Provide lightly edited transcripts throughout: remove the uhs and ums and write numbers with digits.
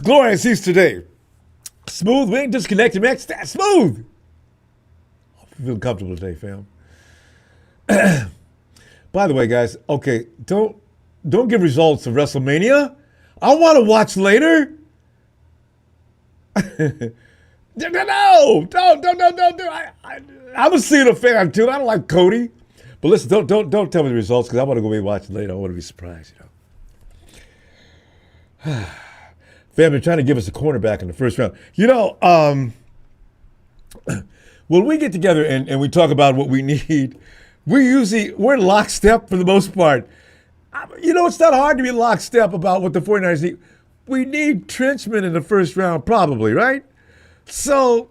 glorious Easter Day. Smooth wing, disconnected, max, smooth. I feel comfortable today, fam. By the way, guys, okay, don't give results of WrestleMania. I want to watch later. No, don't. I'm a Cena fan too. I don't like Cody, but listen, don't tell me the results because I want to go be watching later. I want to be surprised, you know. Fam, they're trying to give us a cornerback in the first round. You know, when we get together and we talk about what we need, we're in lockstep for the most part. You know, it's not hard to be lockstep about what the 49ers need. We need Trenchman in the first round, probably, right? So,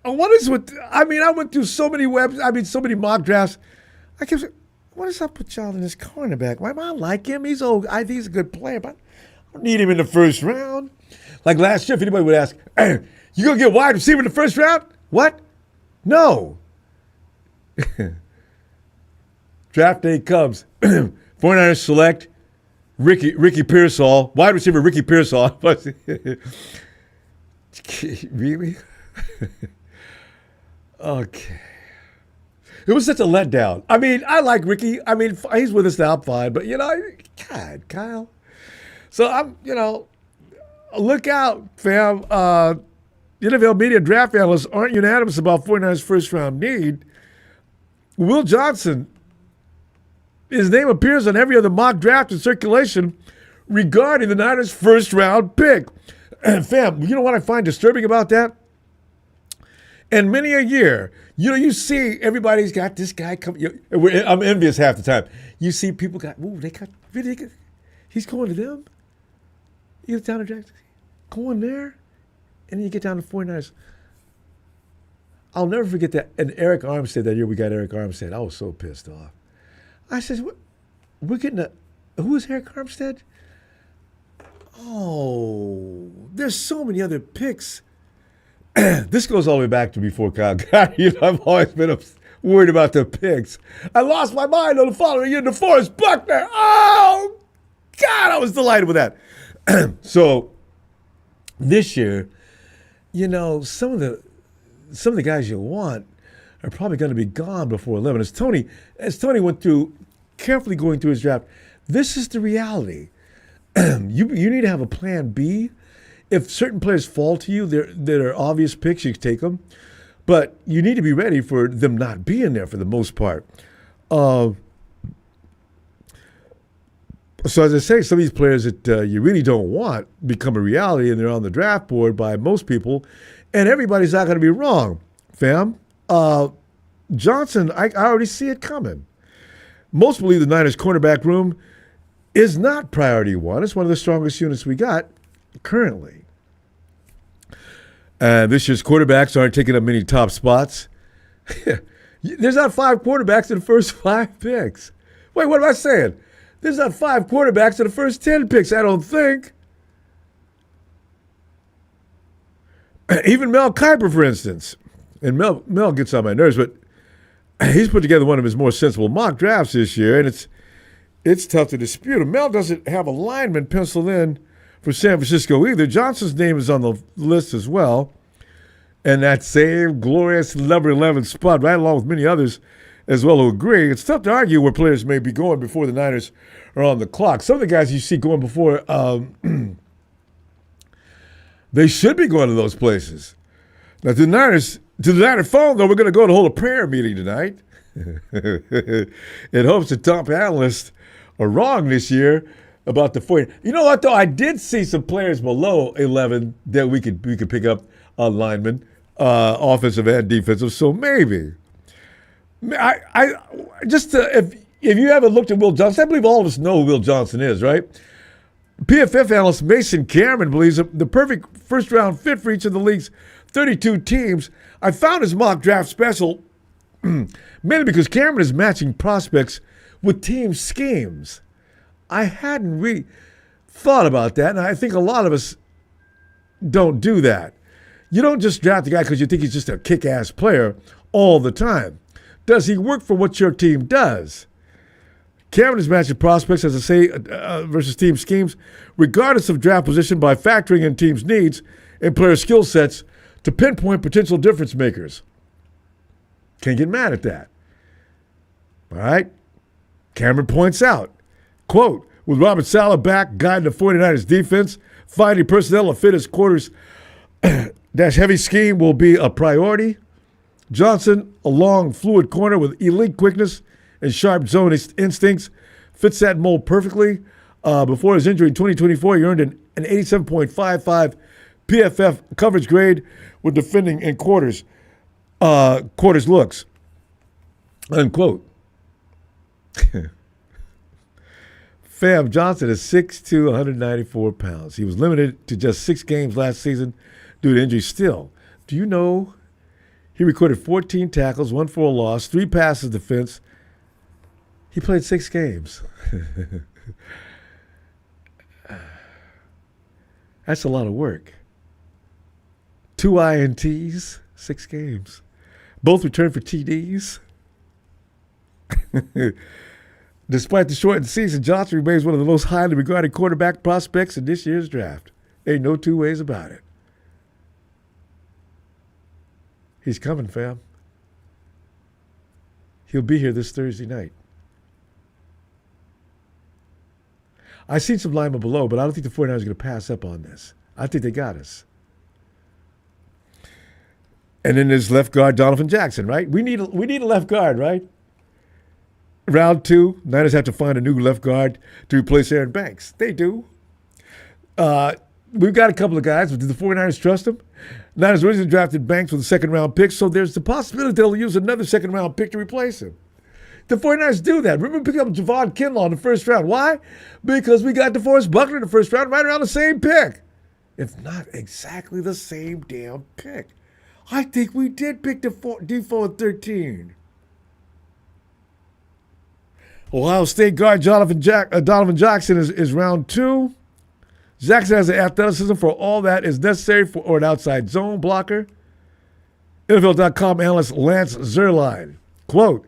I went through so many mock drafts. I kept saying, what is up with y'all in this cornerback? Why I like him? He's old. I think he's a good player, but I don't need him in the first round. Like last year, if anybody would ask, hey, you going to get wide receiver in the first round? What? No. Draft day comes. 49ers select Ricky Pearsall, wide receiver Ricky Pearsall. Really? Okay. It was such a letdown. I mean, I like Ricky. I mean, he's with us now, I'm fine. But, you know, God, Kyle. So, look out, fam. NFL media draft analysts aren't unanimous about 49ers' first-round need. Will Johnson, his name appears on every other mock draft in circulation regarding the Niners' first-round pick. Fam, you know what I find disturbing about that? And many a year, you know, you see everybody's got this guy coming. I'm envious half the time. You see people he's going to them. You get down to Jackson, going there, and then you get down to 49ers. I'll never forget that. And Eric Armstead, that year we got Eric Armstead, I was so pissed off. I said, we're getting who is Eric Armstead? Oh, there's so many other picks. This goes all the way back to before Kyle got here. I've always been worried about the picks. I lost my mind on the following year, DeForest Buckner. Oh, God, I was delighted with that. So this year, you know, some of the guys you want are probably going to be gone before 11. As Tony went through, carefully going through his draft, this is the reality. You need to have a plan B. If certain players fall to you, that are obvious picks, you can take them. But you need to be ready for them not being there for the most part. So as I say, some of these players that you really don't want become a reality, and they're on the draft board by most people, and everybody's not going to be wrong, fam. Johnson, I already see it coming. Most believe the Niners cornerback room is not priority one. It's one of the strongest units we got currently. This year's quarterbacks aren't taking up many top spots. There's not 5 quarterbacks in the first 5 picks. Wait, what am I saying? There's not 5 quarterbacks in the first 10 picks, I don't think. Even Mel Kiper, for instance. And Mel gets on my nerves, but he's put together one of his more sensible mock drafts this year, and it's tough to dispute him. Mel doesn't have a lineman penciled in for San Francisco either. Johnson's name is on the list as well. And that same glorious number 11 spot, right along with many others as well who agree. It's tough to argue where players may be going before the Niners are on the clock. Some of the guys you see going before, they should be going to those places. Now, to the Niner phone, though, we're going to go to hold a prayer meeting tonight in hopes that top analysts are wrong this year about the 40. You know what, though? I did see some players below 11 that we could pick up on linemen, offensive and defensive. So maybe. If you haven't looked at Will Johnson, I believe all of us know who Will Johnson is, right? PFF analyst Mason Cameron believes the perfect first-round fit for each of the league's 32 teams. I found his mock draft special mainly because Cameron is matching prospects with team schemes. I hadn't really thought about that, and I think a lot of us don't do that. You don't just draft a guy because you think he's just a kick-ass player all the time. Does he work for what your team does? Cameron is matching prospects, as I say, versus team schemes, regardless of draft position, by factoring in teams' needs and player skill sets to pinpoint potential difference makers. Can't get mad at that. All right? Cameron points out, quote, with Robert Saleh back guiding the 49ers defense, finding personnel to fit his quarters heavy scheme will be a priority. Johnson, a long, fluid corner with elite quickness and sharp zone instincts, fits that mold perfectly. Before his injury in 2024, he earned an 87.55 PFF coverage grade with defending in quarters looks, unquote. Fam Johnson is 6'2", 194 pounds. He was limited to just 6 games last season due to injury. Still, do you know he recorded 14 tackles, 1 for a loss, 3 passes defense. He played 6 games. That's a lot of work. 2 INTs, 6 games. Both returned for TDs. Despite the shortened season, Johnson remains one of the most highly regarded quarterback prospects in this year's draft. Ain't no 2 ways about it. He's coming, fam. He'll be here this Thursday night. I seen some linemen below, but I don't think the 49ers are going to pass up on this. I think they got us. And then there's left guard Donovan Jackson, right? We need a left guard, right? Round 2, Niners have to find a new left guard to replace Aaron Banks. They do. We've got a couple of guys, but do the 49ers trust him? Niners originally drafted Banks with a second-round pick, so there's the possibility they'll use another second-round pick to replace him. The 49ers do that. Remember picking up Javon Kinlaw in the first round. Why? Because we got DeForest Buckner in the first round right around the same pick. If not exactly the same damn pick. I think we did pick Defoe at 13. Ohio State guard Donovan Jackson is round 2. Jackson has the athleticism for all that is necessary for an outside zone blocker. NFL.com analyst Lance Zierlein, quote,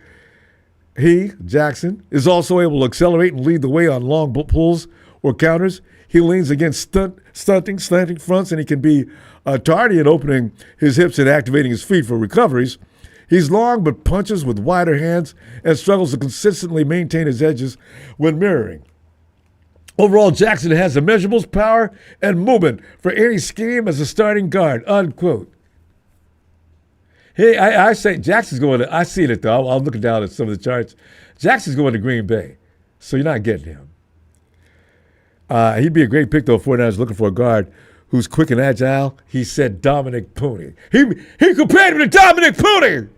he, Jackson, is also able to accelerate and lead the way on long pulls or counters. He leans against slanting fronts, and he can be tardy at opening his hips and activating his feet for recoveries. He's long but punches with wider hands and struggles to consistently maintain his edges when mirroring. Overall, Jackson has the measurables, power, and movement for any scheme as a starting guard, unquote. Hey, I say Jackson's going to, I see it though. I'm looking down at some of the charts. Jackson's going to Green Bay, so you're not getting him. He'd be a great pick, though, if 49ers looking for a guard who's quick and agile. He said Dominic Pooney. He compared him to Dominic Pooney.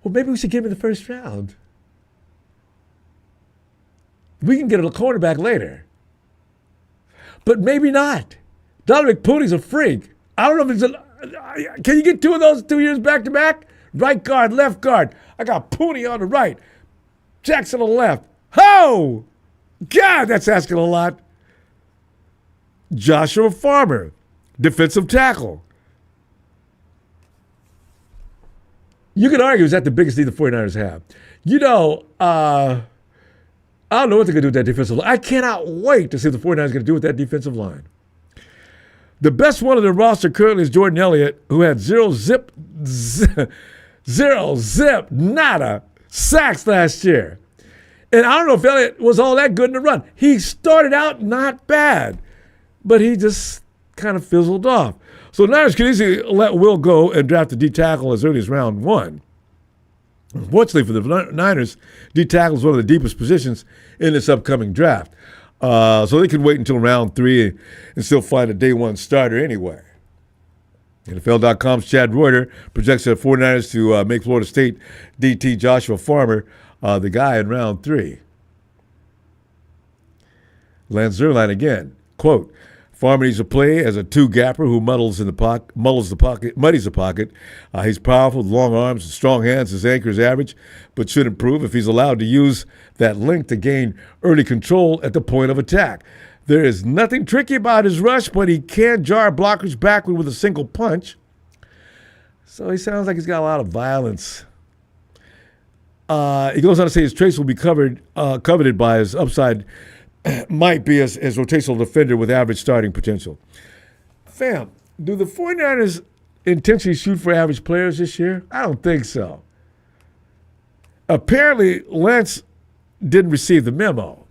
Well, maybe we should give him the first round. We can get a cornerback later. But maybe not. Dominic Pooney's a freak. I don't know if it's can you get 2 of those 2 years back to back? Right guard, left guard. I got Pooney on the right. Jackson on the left. Ho! God, that's asking a lot. Joshua Farmer, defensive tackle. You could argue, is that the biggest need the 49ers have? You know, I don't know what they're going to do with that defensive line. I cannot wait to see what the 49ers are going to do with that defensive line. The best one on the roster currently is Jordan Elliott, who had zero zip, nada sacks last year. And I don't know if Elliott was all that good in the run. He started out not bad, but he just kind of fizzled off. So the Niners could easily let Will go and draft a D tackle as early as round 1. Unfortunately for the Niners, D tackle is one of the deepest positions in this upcoming draft. So they can wait until round 3 and still find a day 1 starter anyway. NFL.com's Chad Reuter projects the 49ers to make Florida State DT Joshua Farmer the guy in round 3. Lance Zierlein again, quote, Farmer needs to play as a 2-gapper who muddies the pocket. He's powerful with long arms and strong hands. His anchor is average, but should improve if he's allowed to use that length to gain early control at the point of attack. There is nothing tricky about his rush, but he can jar blockers backward with a single punch. So he sounds like he's got a lot of violence. He goes on to say his traits will be coveted by his upside might be as rotational defender with average starting potential. Fam, do the 49ers intentionally shoot for average players this year? I don't think so. Apparently, Lance didn't receive the memo.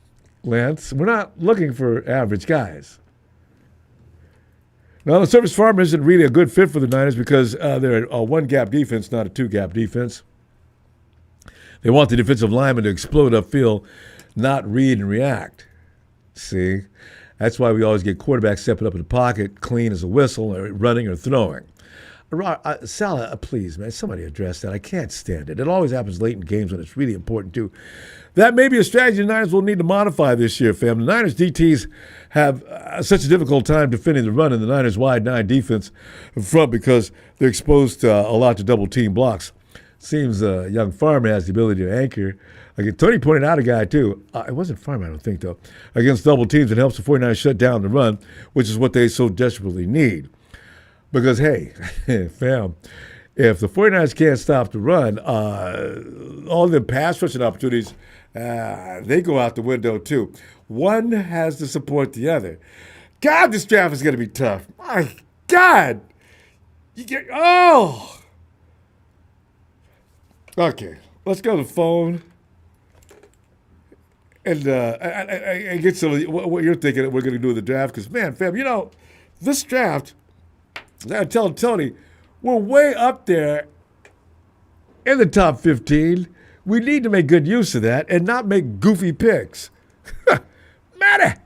Lance, we're not looking for average guys. Now, the Service Farm isn't really a good fit for the Niners because they're a one-gap defense, not a two-gap defense. They want the defensive lineman to explode upfield, not read and react. See? That's why we always get quarterbacks stepping up in the pocket, clean as a whistle, or running or throwing. Salah, please, man, somebody address that. I can't stand it. It always happens late in games when it's really important, too. That may be a strategy the Niners will need to modify this year, fam. The Niners DTs have such a difficult time defending the run in the Niners wide nine defense front because they're exposed a lot to double-team blocks. Seems young Farmer has the ability to anchor. Tony pointed out a guy, too. It wasn't Farmer, I don't think, though. Against double teams, it helps the 49ers shut down the run, which is what they so desperately need. Because, hey, fam, if the 49ers can't stop the run, all the pass rushing opportunities, they go out the window, too. One has to support the other. God, this draft is going to be tough. My God. Okay, let's go to the phone and get some of what you're thinking that we're going to do with the draft. Because, man, fam, this draft, I tell Tony, we're way up there in the top 15. We need to make good use of that and not make goofy picks. Matty,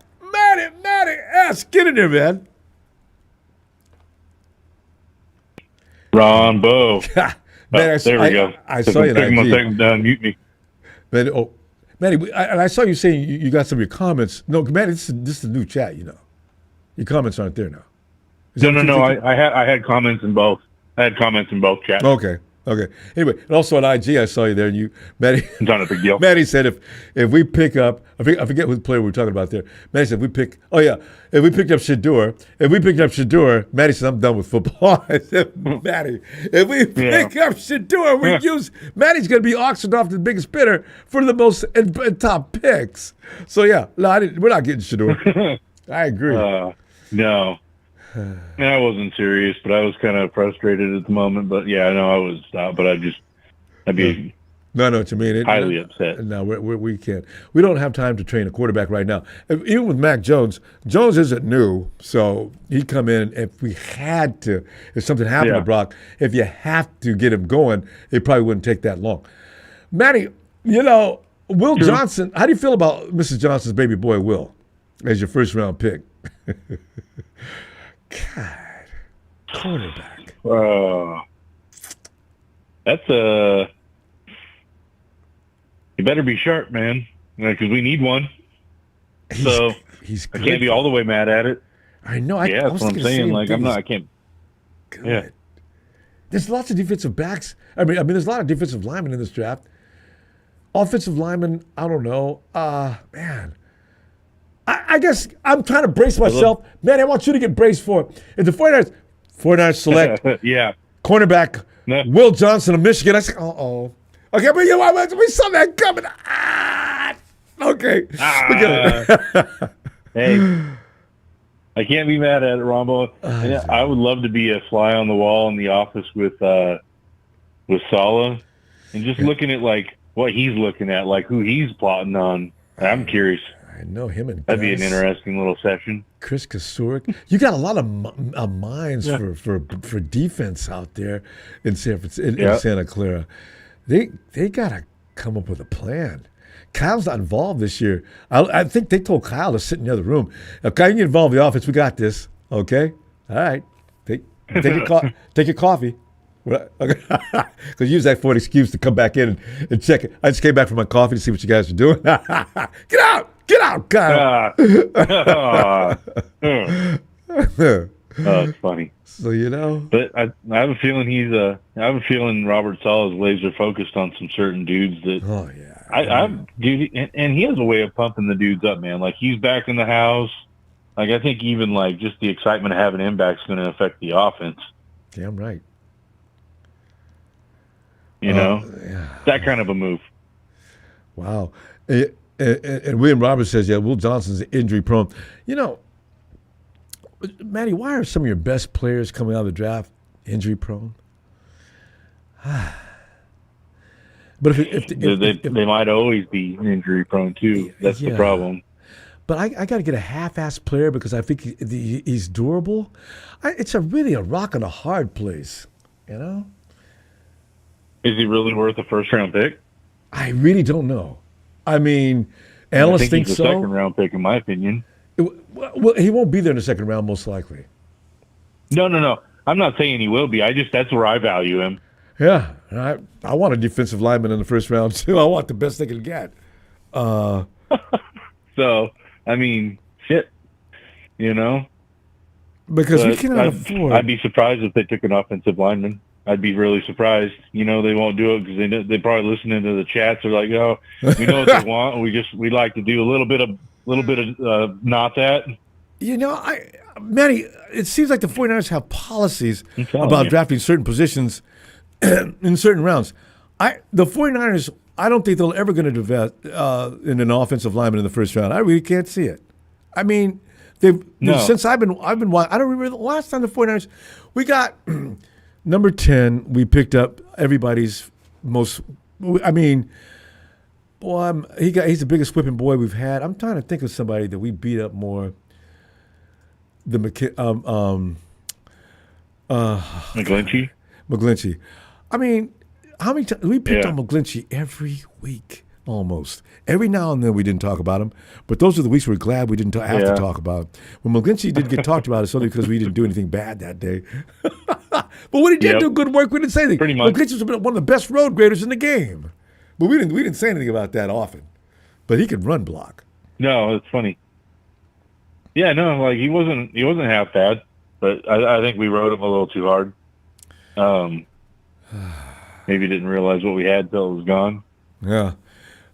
get in there, man. Ronbo. Man, there we go. I saw you. Mute me. Man, Manny, I saw you saying you got some of your comments. No, Manny, this is the new chat. Your comments aren't there now. No. I had comments in both. I had comments in both chats. Okay. Anyway, and also on IG, I saw you there, and Matty. It's not a big deal. Matty said if we pick up, I forget who the player we were talking about there. Matty said if we picked up Shador, Matty said I'm done with football. I said, Matty, if we pick up Shador, Matty's going to be auctioned off to the biggest bidder for the most and top picks. So yeah, we're not getting Shador. I agree. No. I wasn't serious, but I was kind of frustrated at the moment. But yeah, I know I was not. But I'd be No, I know what you mean. Highly upset. No, we can't. We don't have time to train a quarterback right now. Even with Mac Jones isn't new, so he'd come in if something happened to Brock, if you have to get him going, it probably wouldn't take that long. Matty, Will Johnson, how do you feel about Mrs. Johnson's baby boy, Will, as your first round pick? God, quarterback. That's you better be sharp, man, because we need one. He's I good. can't be all the way mad at it. I know. That's what I'm saying. I can't. Good. Yeah. There's lots of defensive backs. I mean, there's a lot of defensive linemen in this draft. Offensive linemen, I don't know. Man. I guess I'm trying to brace myself. Man, I want you to get braced for it. If the 49ers select cornerback Will Johnson of Michigan, I say, uh-oh. Okay, but we saw that coming. Okay. Hey, I can't be mad at it, Ronbo. I would love to be a fly on the wall in the office with Saleh and just looking at what he's looking at, who he's plotting on. I'm curious. I know him and that'd be an interesting little session. Chris Kasurik. You got a lot of minds for defense out there in Santa Clara. They got to come up with a plan. Kyle's not involved this year. I think they told Kyle to sit in the other room. Okay, you get involved in the offense. We got this. Okay, all right. Take your coffee. Because use that for an excuse to come back in and check it. I just came back from my coffee to see what you guys are doing. Get out, Kyle. That's funny. So but I have a feeling I have a feeling Robert Saleh is laser focused on some certain dudes that. Oh yeah. Dude, and he has a way of pumping the dudes up, man. He's back in the house. I think even just the excitement of having him back is going to affect the offense. Damn right. That kind of a move. Wow. And William Roberts says, yeah, Will Johnson's injury prone. You know, Matty, why are some of your best players coming out of the draft injury prone? But if they might always be injury prone too. That's the problem. But I got to get a half-assed player because I think he's durable. It's really a rock and a hard place, you know? Is he really worth a first-round pick? I really don't know. I mean, analysts think he's so. a second-round pick, in my opinion. Well, he won't be there in the second round, most likely. No. I'm not saying he will be. That's where I value him. Yeah, I want a defensive lineman in the first round too. I want the best they can get. So, I mean, shit, you know. Because we cannot afford. I'd be surprised if they took an offensive lineman. I'd be really surprised. You know, they won't do it because they probably listening to the chats. They're like, oh, we know what they want. We like to do a little bit of not that. You know, Manny, it seems like the 49ers have policies about drafting certain positions in certain rounds. The 49ers, I don't think they're ever going to invest in an offensive lineman in the first round. I really can't see it. I mean, since I've been I don't remember the last time the 49ers, we got number 10, we picked up everybody's most, I mean, boy, he's the biggest whipping boy we've had. I'm trying to think of somebody that we beat up more. McGlinchey. McGlinchey. I mean, how many times we picked on McGlinchey every week, almost. Every now and then we didn't talk about him, but those are the weeks we're glad we didn't have to talk about him. When McGlinchey didn't get talked about, it's only because we didn't do anything bad that day. But when he did do good work, we didn't say anything. Pretty much. McGlinchey was one of the best road graders in the game, but we didn't say anything about that often. But he could run block. No, it's funny. Yeah, no, like he wasn't half bad, but I think we rode him a little too hard. Maybe didn't realize what we had till it was gone. Yeah.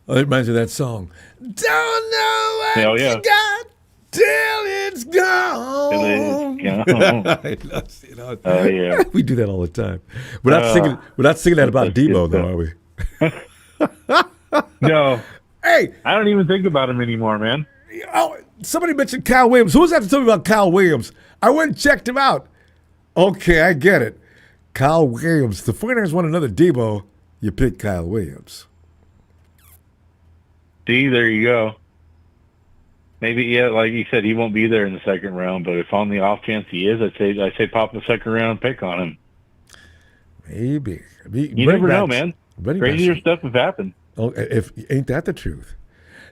Well, it reminds me of that song. Don't know what you got till it's gone. Yeah. We do that all the time. We're not singing that about Debo, though, are we? No. Hey, I don't even think about him anymore, man. Oh, somebody mentioned Kyle Williams. Who was that to tell me about Kyle Williams? I went and checked him out. Okay, I get it. Kyle Williams. The 49ers want another Debo. You pick Kyle Williams. See, there you go. Maybe, like you said, he won't be there in the second round, but if on the off chance he is, I'd say pop the second round pick on him. Maybe. You never know, man. Crazier stuff has happened. Oh, ain't that the truth?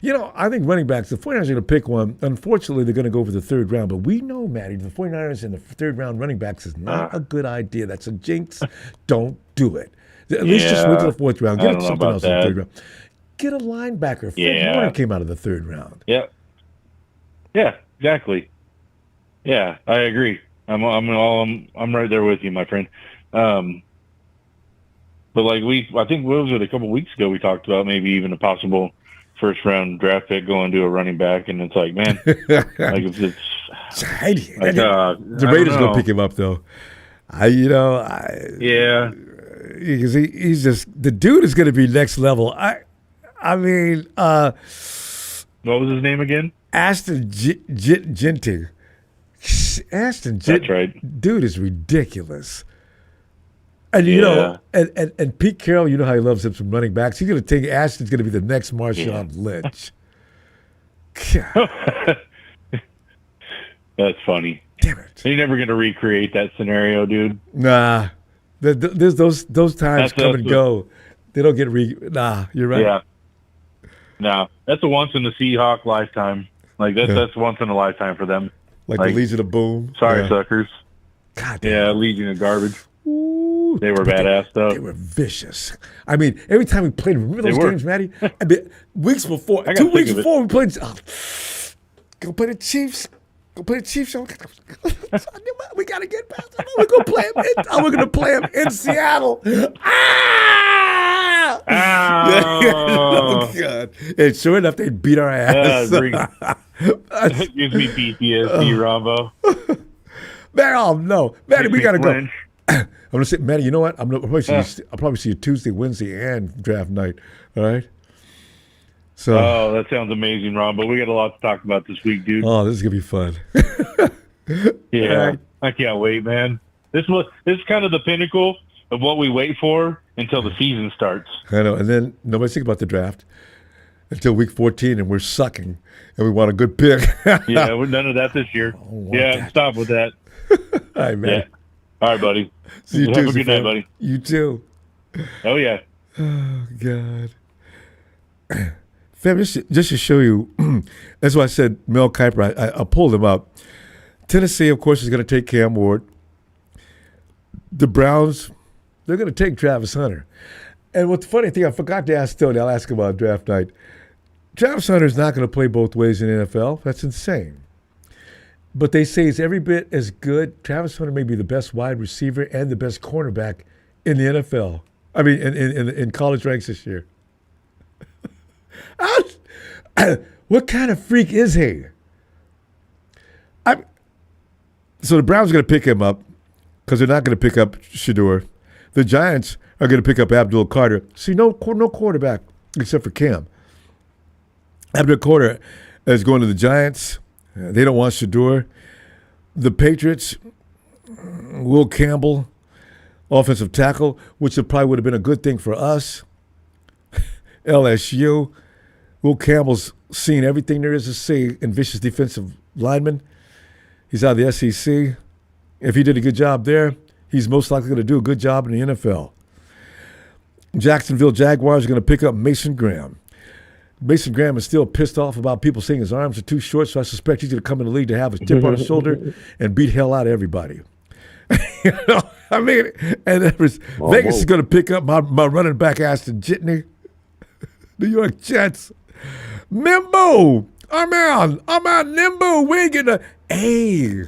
You know, I think running backs, the 49ers are going to pick one. Unfortunately, they're going to go for the third round. But we know, Matty, the 49ers in the third round running backs is not a good idea. That's a jinx. Don't do it. At least just wait till the fourth round. Get something else in the third round. Get a linebacker. Fred Warner came out of the third round. Yeah. Yeah, exactly. Yeah, I agree. I'm right there with you, my friend. But like I think what was it, a couple weeks ago we talked about maybe even a possible first round draft pick going to a running back, and it's like, man, like if it's the Raiders gonna pick him up though. Because he's just the dude is gonna be next level. I mean, what was his name again? Ashton Genting. Ashton Genting. That's right. Dude is ridiculous. And you know, and Pete Carroll, you know how he loves him some running backs. He's going to take Ashton's going to be the next Marshawn Lynch. That's funny. Damn it! You're never going to recreate that scenario, dude. Nah, there's those times come and go. They don't get Nah, you're right. Yeah. No, that's a once in a Seahawk lifetime. Like that's once in a lifetime for them. Like the Legion of Boom. Sorry, suckers. God damn. Legion of Garbage. Ooh, they were badass, though. They were vicious. I mean, every time we played, remember those games, Matty? I mean, weeks before, 2 weeks before we played. Go play the Chiefs. Go play the Chiefs. We got to get past them. We're going to play them. We're going to play them in Seattle. Oh, God. And sure enough, they beat our ass. That gives me PTSD, Ronbo. Man, oh, no. Matty, we got to go. I'm going to say, Matty, you know what? I'll probably see you Tuesday, Wednesday, and draft night. All right? So, Oh, that sounds amazing, Ron. But we got a lot to talk about this week, dude. oh, this is gonna be fun. Yeah, right. I can't wait, man. This is kind of the pinnacle of what we wait for until the season starts. I know. And then nobody's thinking about the draft until week 14, and we're sucking, and we want a good pick. Yeah, we're none of that this year. Yeah, that. stop with that. All right, man. Yeah. All right, buddy. See you Have Tuesday, a good night, fam. buddy. You too. Oh, yeah. Oh, God. Fam, just to show you, that's why I said Mel Kiper. I pulled him up. Tennessee, of course, is going to take Cam Ward. The Browns, they're going to take Travis Hunter. And what's the funny thing, I forgot to ask Tony, I'll ask him about draft night. Travis Hunter is not going to play both ways in the NFL. That's insane. But they say he's every bit as good. Travis Hunter may be the best wide receiver and the best cornerback in the NFL. I mean, in college ranks this year. What kind of freak is he? So the Browns are going to pick him up because they're not going to pick up Shador. The Giants are going to pick up Abdul Carter. See, no quarterback except for Cam. Abdul Carter is going to the Giants. They don't want Shador. The Patriots, Will Campbell, offensive tackle, which probably would have been a good thing for us. LSU, Will Campbell's seen everything there is to see in vicious defensive lineman. He's out of the SEC. If he did a good job there, he's most likely going to do a good job in the NFL. Jacksonville Jaguars are going to pick up Mason Graham. Mason Graham is still pissed off about people saying his arms are too short, so I suspect he's going to come in the league to have his tip on his shoulder and beat hell out of everybody. You know, I mean, and Vegas is going to pick up my running back, Aston Jitney. New York Jets. Mimbo! I'm out, Nimbo. We ain't getting a... Hey.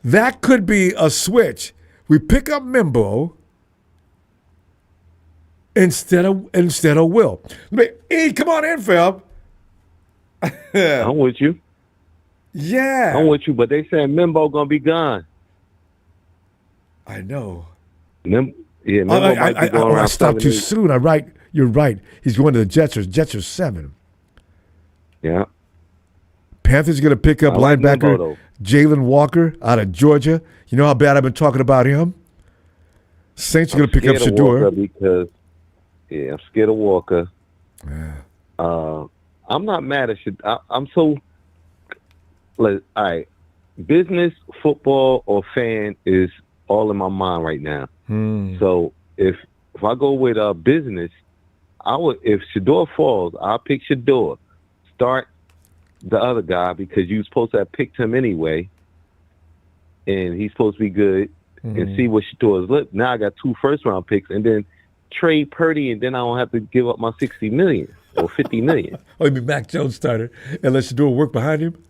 That could be a switch. We pick up Mimbo instead of Will. Come on in, Phil. I'm with you. Yeah. I'm with you, but they saying Mimbo gonna be gone. I know. Mimbo might be going around. I stopped too soon. You're right. He's going to the Jets. Jets are 7. Yeah. Panthers going to pick up linebacker Jalen Walker out of Georgia. You know how bad I've been talking about him? Saints are going to pick up Shador. I'm scared of Walker. Yeah. I'm not mad at Shador. I'm so... all right. Business, football, or fan is all in my mind right now. So if I go with business, if Shador falls, I'll pick Shador. Start the other guy because you're supposed to have picked him anyway, and he's supposed to be good. And see what Shador's look. Now I got 2 first-round picks, and then trade Purdy, and then I don't have to give up my $60 million or $50 million. Oh, you mean Mac Jones starter and let Shador work behind him?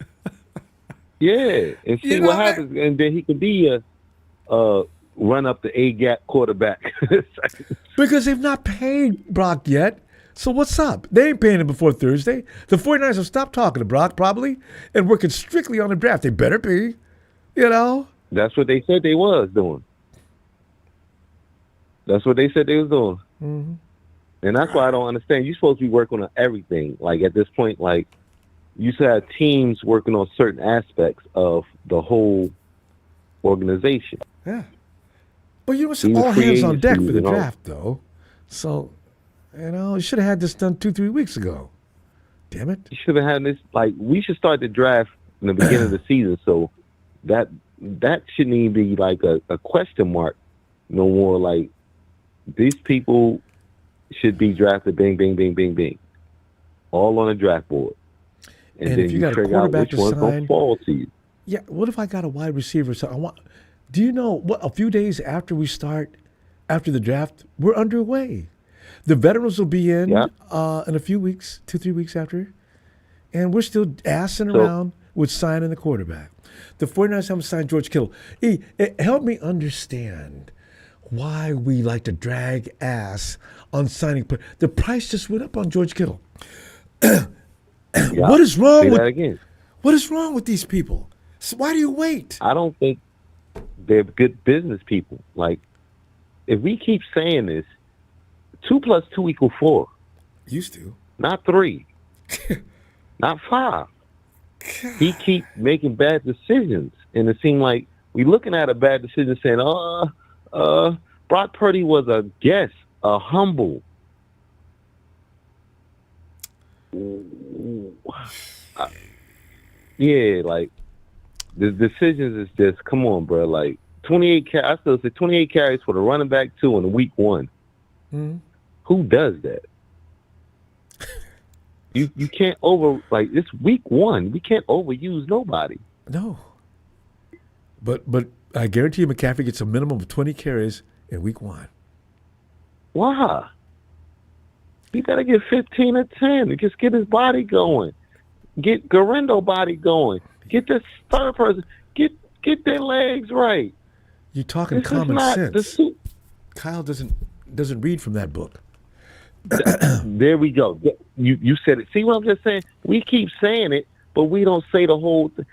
Yeah, and see what happens, and then he can be a run up the A-gap quarterback. Because they've not paid Brock yet. So what's up? They ain't paying him before Thursday. The 49ers have stopped talking to Brock probably and working strictly on the draft. They better be, you know. That's what they said they was doing. That's what they said they was doing. Mm-hmm. And that's why I don't understand. You're supposed to be working on everything. Like at this point, like you should have teams working on certain aspects of the whole organization. Yeah. But you know, it's all hands on deck for the draft, though. So, you know, you should have had this done 2-3 weeks ago. Damn it. You should have had this, like, we should start the draft in the beginning of the season. So that shouldn't even be like a question mark no more. Like, these people should be drafted bing, bing, bing, bing, bing. All on a draft board. And then if you got a quarterback to one's going to fall to you. Yeah, what if I got a wide receiver? So do you know what? A few days after we start, after the draft, we're underway. The veterans will be in a few weeks, 2-3 weeks after, and we're still assing around with signing the quarterback. The 49ers haven't signed George Kittle. Help me understand why we like to drag ass on signing. The price just went up on George Kittle. What is wrong what is wrong with these people? So why do you wait? I don't think they're good business people. Like, if we keep saying this 2 plus 2 equal 4, Used to. not 3, not 5. He keep making bad decisions, and it seemed like we looking at a bad decision saying, Brock Purdy was a guest, a humble. Yeah, like the decisions is just, come on, bro. Like 28, I still say 28 carries for the running back 2 in week 1. Mm-hmm. Who does that? You can't it's week 1. We can't overuse nobody. No. But I guarantee you McCaffrey gets a minimum of 20 carries in week 1. Why? He got to get 15 or 10 to just get his body going. Get Garendo body going. Get this third person. Get their legs right. You're talking This is common not sense. Kyle doesn't read from that book. There we go. You said it. See what I'm just saying? We keep saying it, but we don't say the whole thing.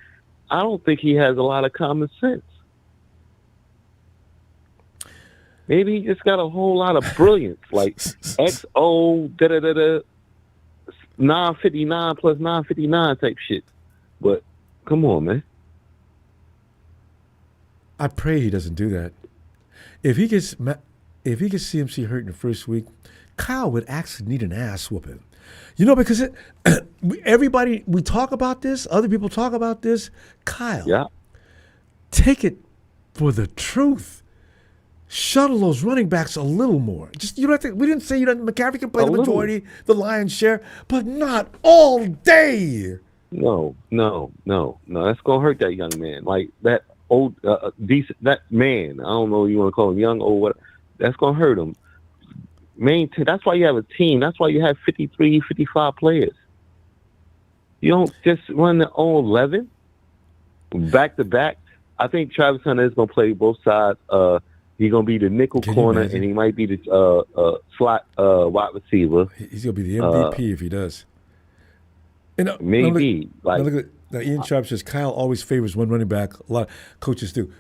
I don't think he has a lot of common sense. Maybe he just got a whole lot of brilliance, like XO, da-da-da-da, 959 plus 959 type shit. But come on, man. I pray he doesn't do that. If he gets CMC hurt in the first week, Kyle would actually need an ass whooping. You know, because everybody, we talk about this, other people talk about this. Kyle, take it for the truth. Shuttle those running backs a little more. Just we didn't say McCaffrey can play the majority, the lion's share, but not all day. No. That's gonna hurt that young man. Like that old, decent that man. I don't know what you want to call him, young or what. That's gonna hurt him. That's why you have a team. That's why you have 53, 55 players. You don't just run the own 11 back to back. I think Travis Hunter is gonna play both sides. He's gonna be the nickel corner, and he might be the slot wide receiver. He's gonna be the MVP if he does. And, maybe. Look at Ian Sharp says Kyle always favors one running back. A lot of coaches do.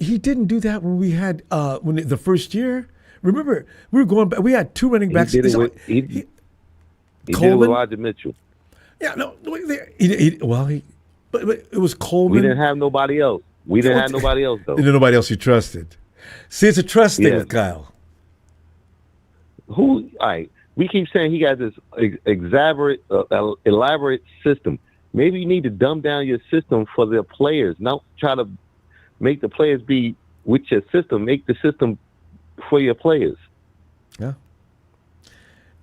He didn't do that when we had the first year. Remember, we were going back. We had 2 running backs. He did it with Roger Mitchell. Yeah, no. But it was Coleman. We didn't have nobody else. We didn't have nobody else though. And nobody else you trusted. See, it's a trust thing with Kyle. All right. We keep saying he got this elaborate system. Maybe you need to dumb down your system for the players. Not try to make the players be with your system. Make the system for your players. Yeah.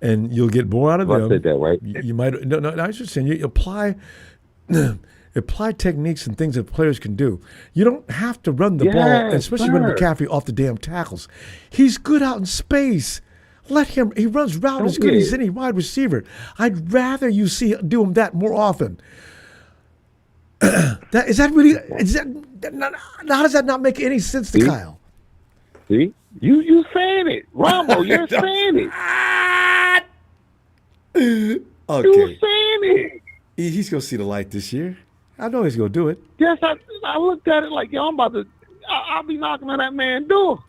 And you'll get more out of them. I said that right. You might no. I was just saying you apply techniques and things that players can do. You don't have to run the ball, especially running McCaffrey off the damn tackles. He's good out in space. Let him. He runs route as good as any wide receiver. I'd rather you do him that more often. How does that not make any sense to Kyle? See, you saying it, Ronbo? You're saying it. Okay. You're saying it. He's gonna see the light this year. I know he's gonna do it. Yes, I looked at it like, I'm about to. I'll be knocking on that man's door.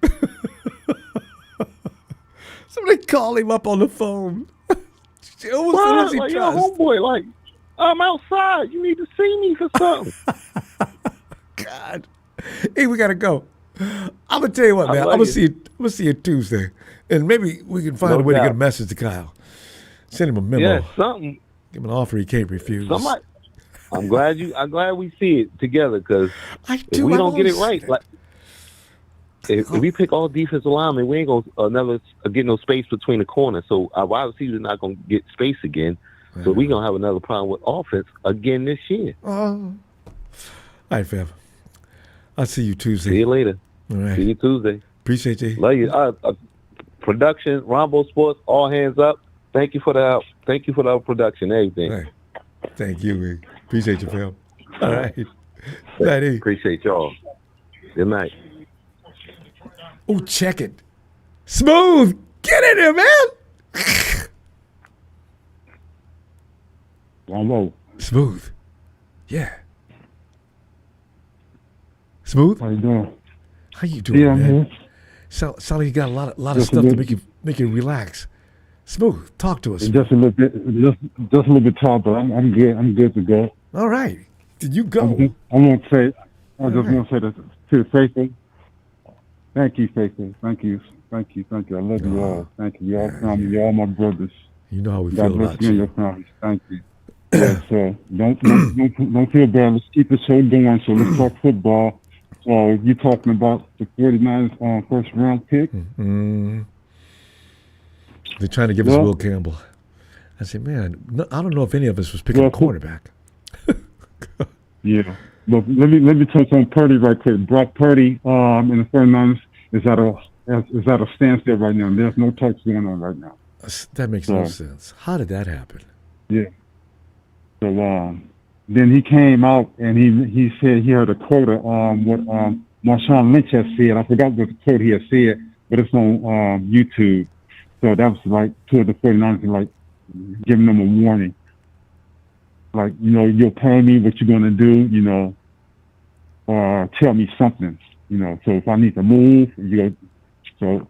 Somebody call him up on the phone. Your homeboy, like, I'm outside. You need to see me for something. God. Hey, we gotta go. I'm gonna tell you what, man. I'm gonna see you Tuesday, and maybe we can find a way to get a message to Kyle. Send him a memo. Yeah, something. Give him an offer he can't refuse. I'm glad we see it together, because if we don't get it right, like if we pick all defensive linemen, we ain't gonna get no space between the corners. So our wide receivers not gonna get space again. So we gonna have another problem with offense again this year. All right, fam. I'll see you Tuesday. See you later. All right. See you Tuesday. Appreciate you. Love you. Production, Ronbo Sports, all hands up. Thank you for the help. Thank you for the production, everything. Right. Thank you, man. Appreciate you, fam. All right. Daddy. Appreciate y'all. Good night. Oh, check it. Smooth. Get in there, man. Ronbo. Smooth. Yeah. Smooth. How you doing? How you doing, man? I'm here. Sound like you got a lot of stuff to make you make you relax. Smooth, talk to us. Just a little bit, just a little bit tall, but I'm good. I'm good to go. All right. Did you go? I want to say, I just want to say that to the faithful. Thank you, faithful. Thank you. I love you all. Thank you. You all family. You all my brothers. You know how we God feel bless about you and you. your families. Thank you. Yes, sir. Don't feel bad. Let's keep the show going. So let's talk football. So you talking about the 49ers first round pick? Mm. They're trying to give us Will Campbell. I said, man, no, I don't know if any of us was picking a cornerback. Yeah. But let me touch on Purdy right quick. Brock Purdy in the 49ers is at a standstill right now. There's no talks going on right now. That makes no sense. How did that happen? Yeah. So then he came out and he said he heard a quote on what Marshawn Lynch had said. I forgot what the quote he had said, but it's on YouTube. So that was like to the 49ers, like giving them a warning. Like, you'll pay me, what you're gonna do, tell me something, So if I need to move, so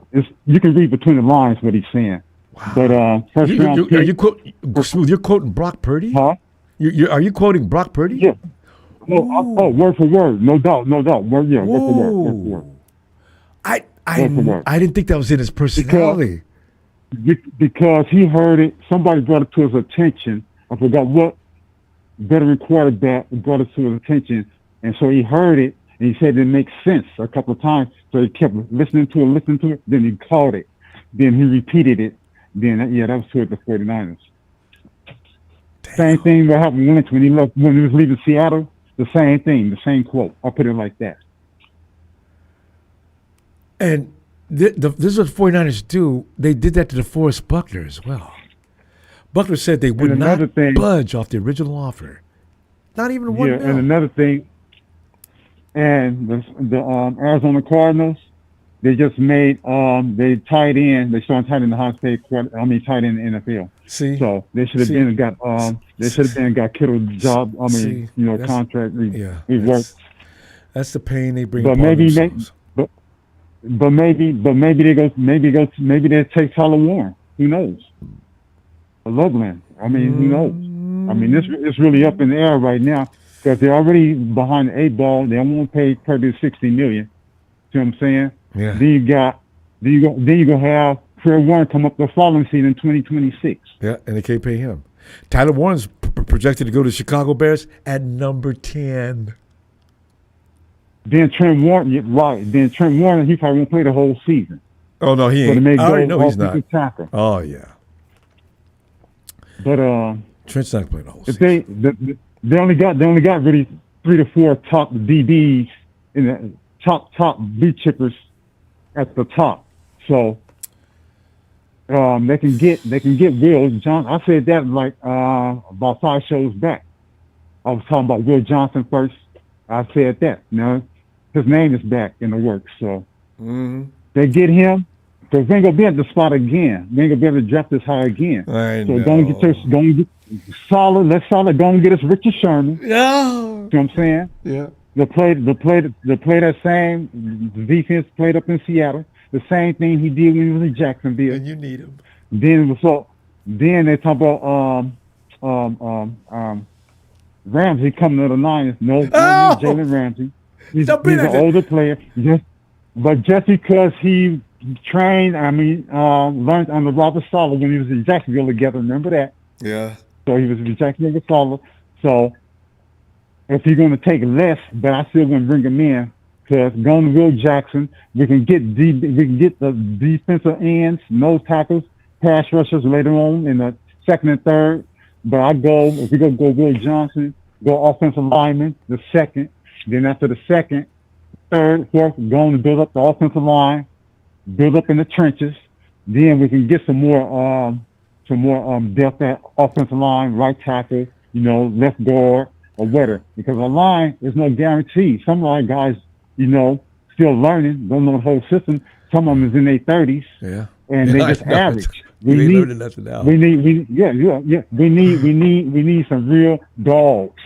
you can read between the lines what he's saying. Wow. But first round pick, you're quoting Brock Purdy? Huh? Are you quoting Brock Purdy? Yeah. No, word for word, no doubt. Word for word. I didn't think that was in his personality. Because he heard it, somebody brought it to his attention. I forgot what veteran quarterback brought it to his attention, and so he heard it, and he said it makes sense a couple of times. So he kept listening to it. Then he caught it. Then he repeated it. Then that was toward the 49ers. Damn. Same thing that happened when he was leaving Seattle. The same thing, the same quote. I'll put it like that. And this is what 49ers do. They did that to DeForest Buckner as well. Buckner said they would not budge off the original offer. Not even $1 million. And another thing, and the Arizona Cardinals, they just made they tied in. They started tight in the highest paid tight in the NFL. See, so they should have got Kittle's job. Contract. That's the pain they bring. But maybe they take Tyler Warren. Who knows? Loveland. Who knows? It's really up in the air right now because they're already behind the 8 ball. They only want to pay Purdue $60 million. See what I'm saying? Yeah. Then you gonna have Fred Warren come up the following season in 2026. Yeah, and they can't pay him. Tyler Warren's projected to go to the Chicago Bears at number 10. Then Trent Warren, right? Then Trent Warren, he probably won't play the whole season. Oh no, he ain't. I already know he's not. Tackle. Oh yeah. But Trent's not playing the whole season. They only got really 3 to 4 top DBs in the top beat chippers at the top. So they can get Will Johnson. I said that like about 5 shows back. I was talking about Will Johnson first. I said that. Now his name is back in the works. So they get him. Because they ain't gonna be at the spot again. They ain't gonna be able to draft this high again. I know. So don't get solid. Let's solid. Go and get us Richard Sherman. Yeah. You know what I'm saying? Yeah. They play that same defense played up in Seattle. The same thing he did when he was in Jacksonville. And you need him. Then they talk about Ramsey coming to the Lions. No, Jalen Ramsey. He's an older player. But just because he trained, learned under Robert Saleh when he was in Jacksonville together. Remember that? Yeah. So he was in Jacksonville with Saleh. So if he's going to take less, but I still going to bring him in because going to Will Jackson, we can get the defensive ends, nose tackles, pass rushers later on in the second and third. But if we go Will Johnson, go offensive lineman, the second. Then after the second, third, fourth, going to build up the offensive line. Build up in the trenches, then we can get some more depth at offensive line, right tackle, left guard or whatever. Because a line is no guarantee. Some line guys, still learning, don't know the whole system. Some of them is in their 30s, and they just average. We need some real dogs.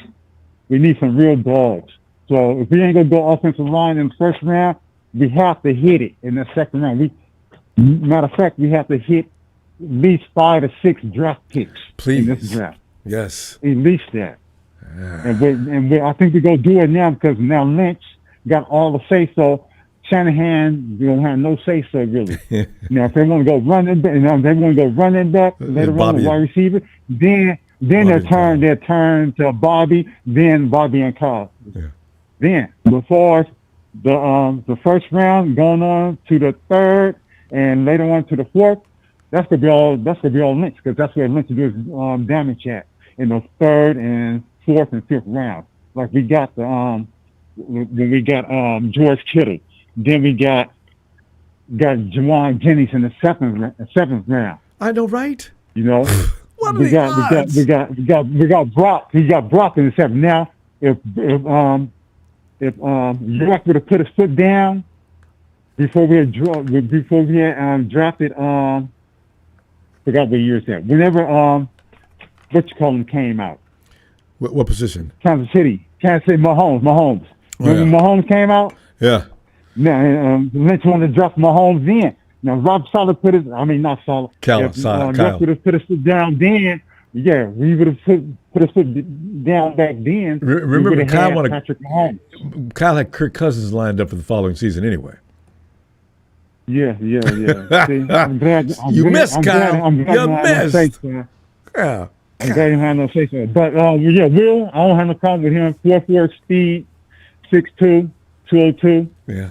We need some real dogs. So if we ain't gonna go offensive line in the first round, we have to hit it in the second round. Matter of fact, we have to hit at least 5 to 6 draft picks in this Please. draft. Yes. At least that. I think we're going to do it now because now Lynch got all the say-so. Shanahan don't have no say-so, really. Now, if they want to go running back, later on, wide receiver, then they'll turn to Bobby, then Bobby and Kyle. Yeah. Then, before the first round, going on to the third, and later on to the fourth, that's gonna be all Lynch, because that's where Lynch does damage at in the third and fourth and fifth round. Like we got when we got George Kittle, then we got Jawan Jennings in the seventh round. I know, right? You know, What are we the got Brock. He got Brock in the seventh. Now, if York would have put his foot down before we had drafted forgot what year it's at. Whenever came out. What position? Kansas City, Mahomes. When Mahomes came out, Yeah. now Lynch wanted to draft Mahomes then. Now Rob Saleh not Saleh. Kyle. York would have put his foot down then. Yeah, we would have put his foot down back then. Remember, Kyle Patrick Mahomes. Kyle had Kirk Cousins lined up for the following season anyway. Yeah. See, I'm glad. You missed, Kyle. I'm glad You missed. Yeah. I'm glad you had no say so. But Will, I don't have no problem with him. 4.4 speed, 6'2", 202. Yeah.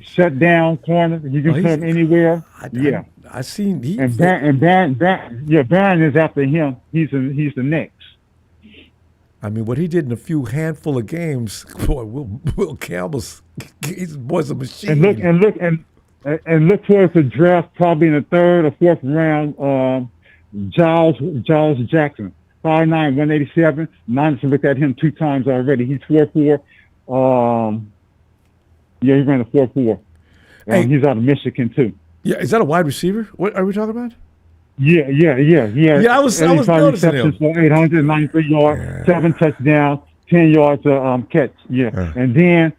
Shut down corner. You can put him anywhere. I seen Barron is after him. He's the next. I mean, what he did in a few handful of games, boy, Will Campbell's boy's a machine. And look towards the draft, probably in the third or fourth round. Giles Jackson, 5'9", 187. Niners looked at him 2 times already. He's 4'4". He ran a 4'4". He's out of Michigan too. Yeah, is that a wide receiver? What are we talking about? Yeah. He had I was noticing him. For 893 yards, 7 touchdowns, 10 yards catch. Yeah. And then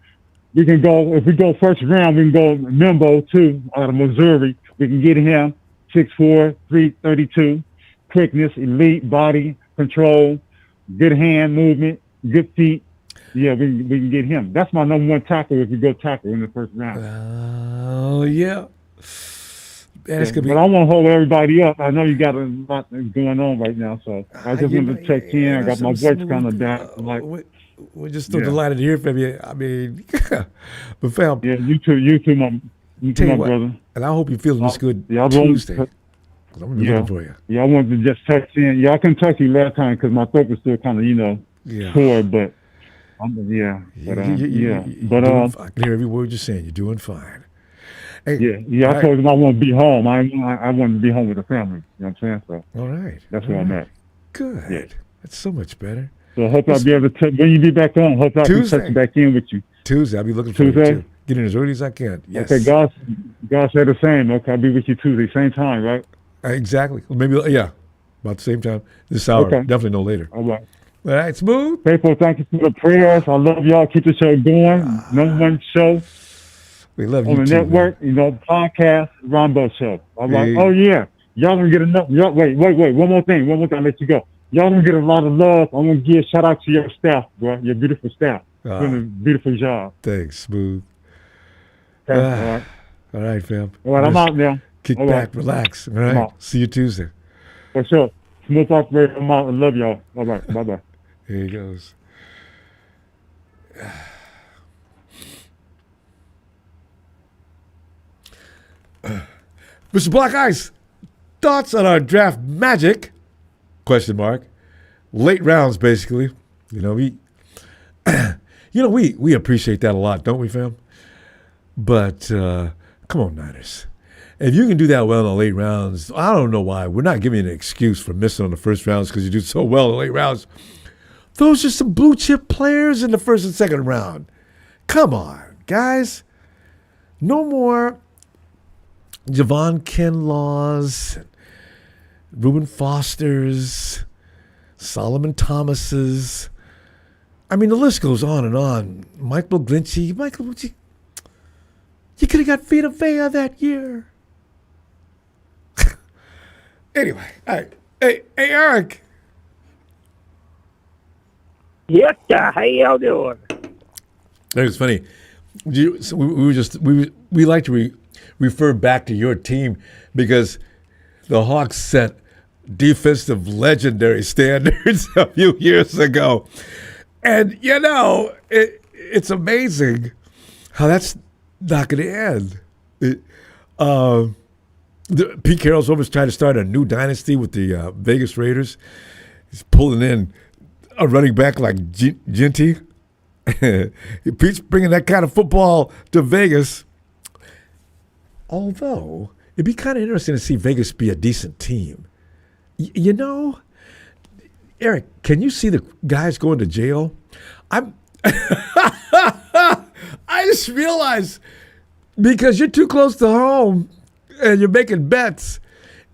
we can go, if we go first round, we can go Membo too, out of Missouri. We can get him 6'4", 332, quickness, elite body control, good hand movement, good feet. Yeah, we can get him. That's my number 1 tackle if we go tackle in the first round. Oh, yeah. But I want to hold everybody up. I know you got a lot going on right now, so I just wanted to check in. I got my voice kind of down. We're just so delighted to hear from you. I mean, but fam. Yeah, you too, my brother. And I hope you're feeling this good Tuesday. Because I'm going to be looking for you. Yeah, I wanted to just text in. Yeah, I couldn't text you last time because my throat was still kind of, sore, but I can hear every word you're saying. You're doing fine. Hey, I told him I want to be home. I want to be home with the family. You know what I'm saying? So all right. That's where I'm at. Good. Yeah. That's so much better. So I hope I'll be able to when you be back on, hope I can touch back in with you. Tuesday. I'll be looking for you too. Get in as early as I can. Yes. Okay, God said the same. Okay, I'll be with you Tuesday, same time, right? Exactly. Maybe about the same time. This hour. Okay. Definitely no later. All right. All right, Smooth. Faithful, thank you for the prayers. I love y'all. Keep the show going. Number 1 show. We love you on the too, network, man. Podcast, Ronbo show. All right. Oh yeah, y'all gonna get enough. Wait. One more thing. I'll let you go. Y'all gonna get a lot of love. I'm gonna give a shout out to your staff, bro. Your beautiful staff. Doing a beautiful job. Thanks, Smooth. Okay, all right. All right, fam. All right, I'm out now. Kick back, relax. All right. See you Tuesday. For sure. Smooth operator. I'm out. I love y'all. All right. Bye. Here he goes. Mr. Black Ice, thoughts on our draft magic? Question mark. Late rounds, basically. We appreciate that a lot, don't we, fam? But come on, Niners. If you can do that well in the late rounds, I don't know why. We're not giving you an excuse for missing on the first rounds because you do so well in the late rounds. Those are some blue chip players in the first and second round. Come on, guys. No more Javon Kinlaws, Reuben Fosters, Solomon Thomases. I mean, the list goes on and on. Michael Glinchey, you could have got Vita Vea that year. Anyway, all right. Hey, Eric. Yes, sir. How y'all doing? It's funny. So we like to refer back to your team because the Hawks set defensive legendary standards a few years ago, and it's amazing how that's not going to end. Pete Carroll's always trying to start a new dynasty with the Vegas Raiders. He's pulling in a running back like Genty. Pete's bringing that kind of football to Vegas. Although, it'd be kind of interesting to see Vegas be a decent team. Eric, can you see the guys going to jail? I just realized because you're too close to home and you're making bets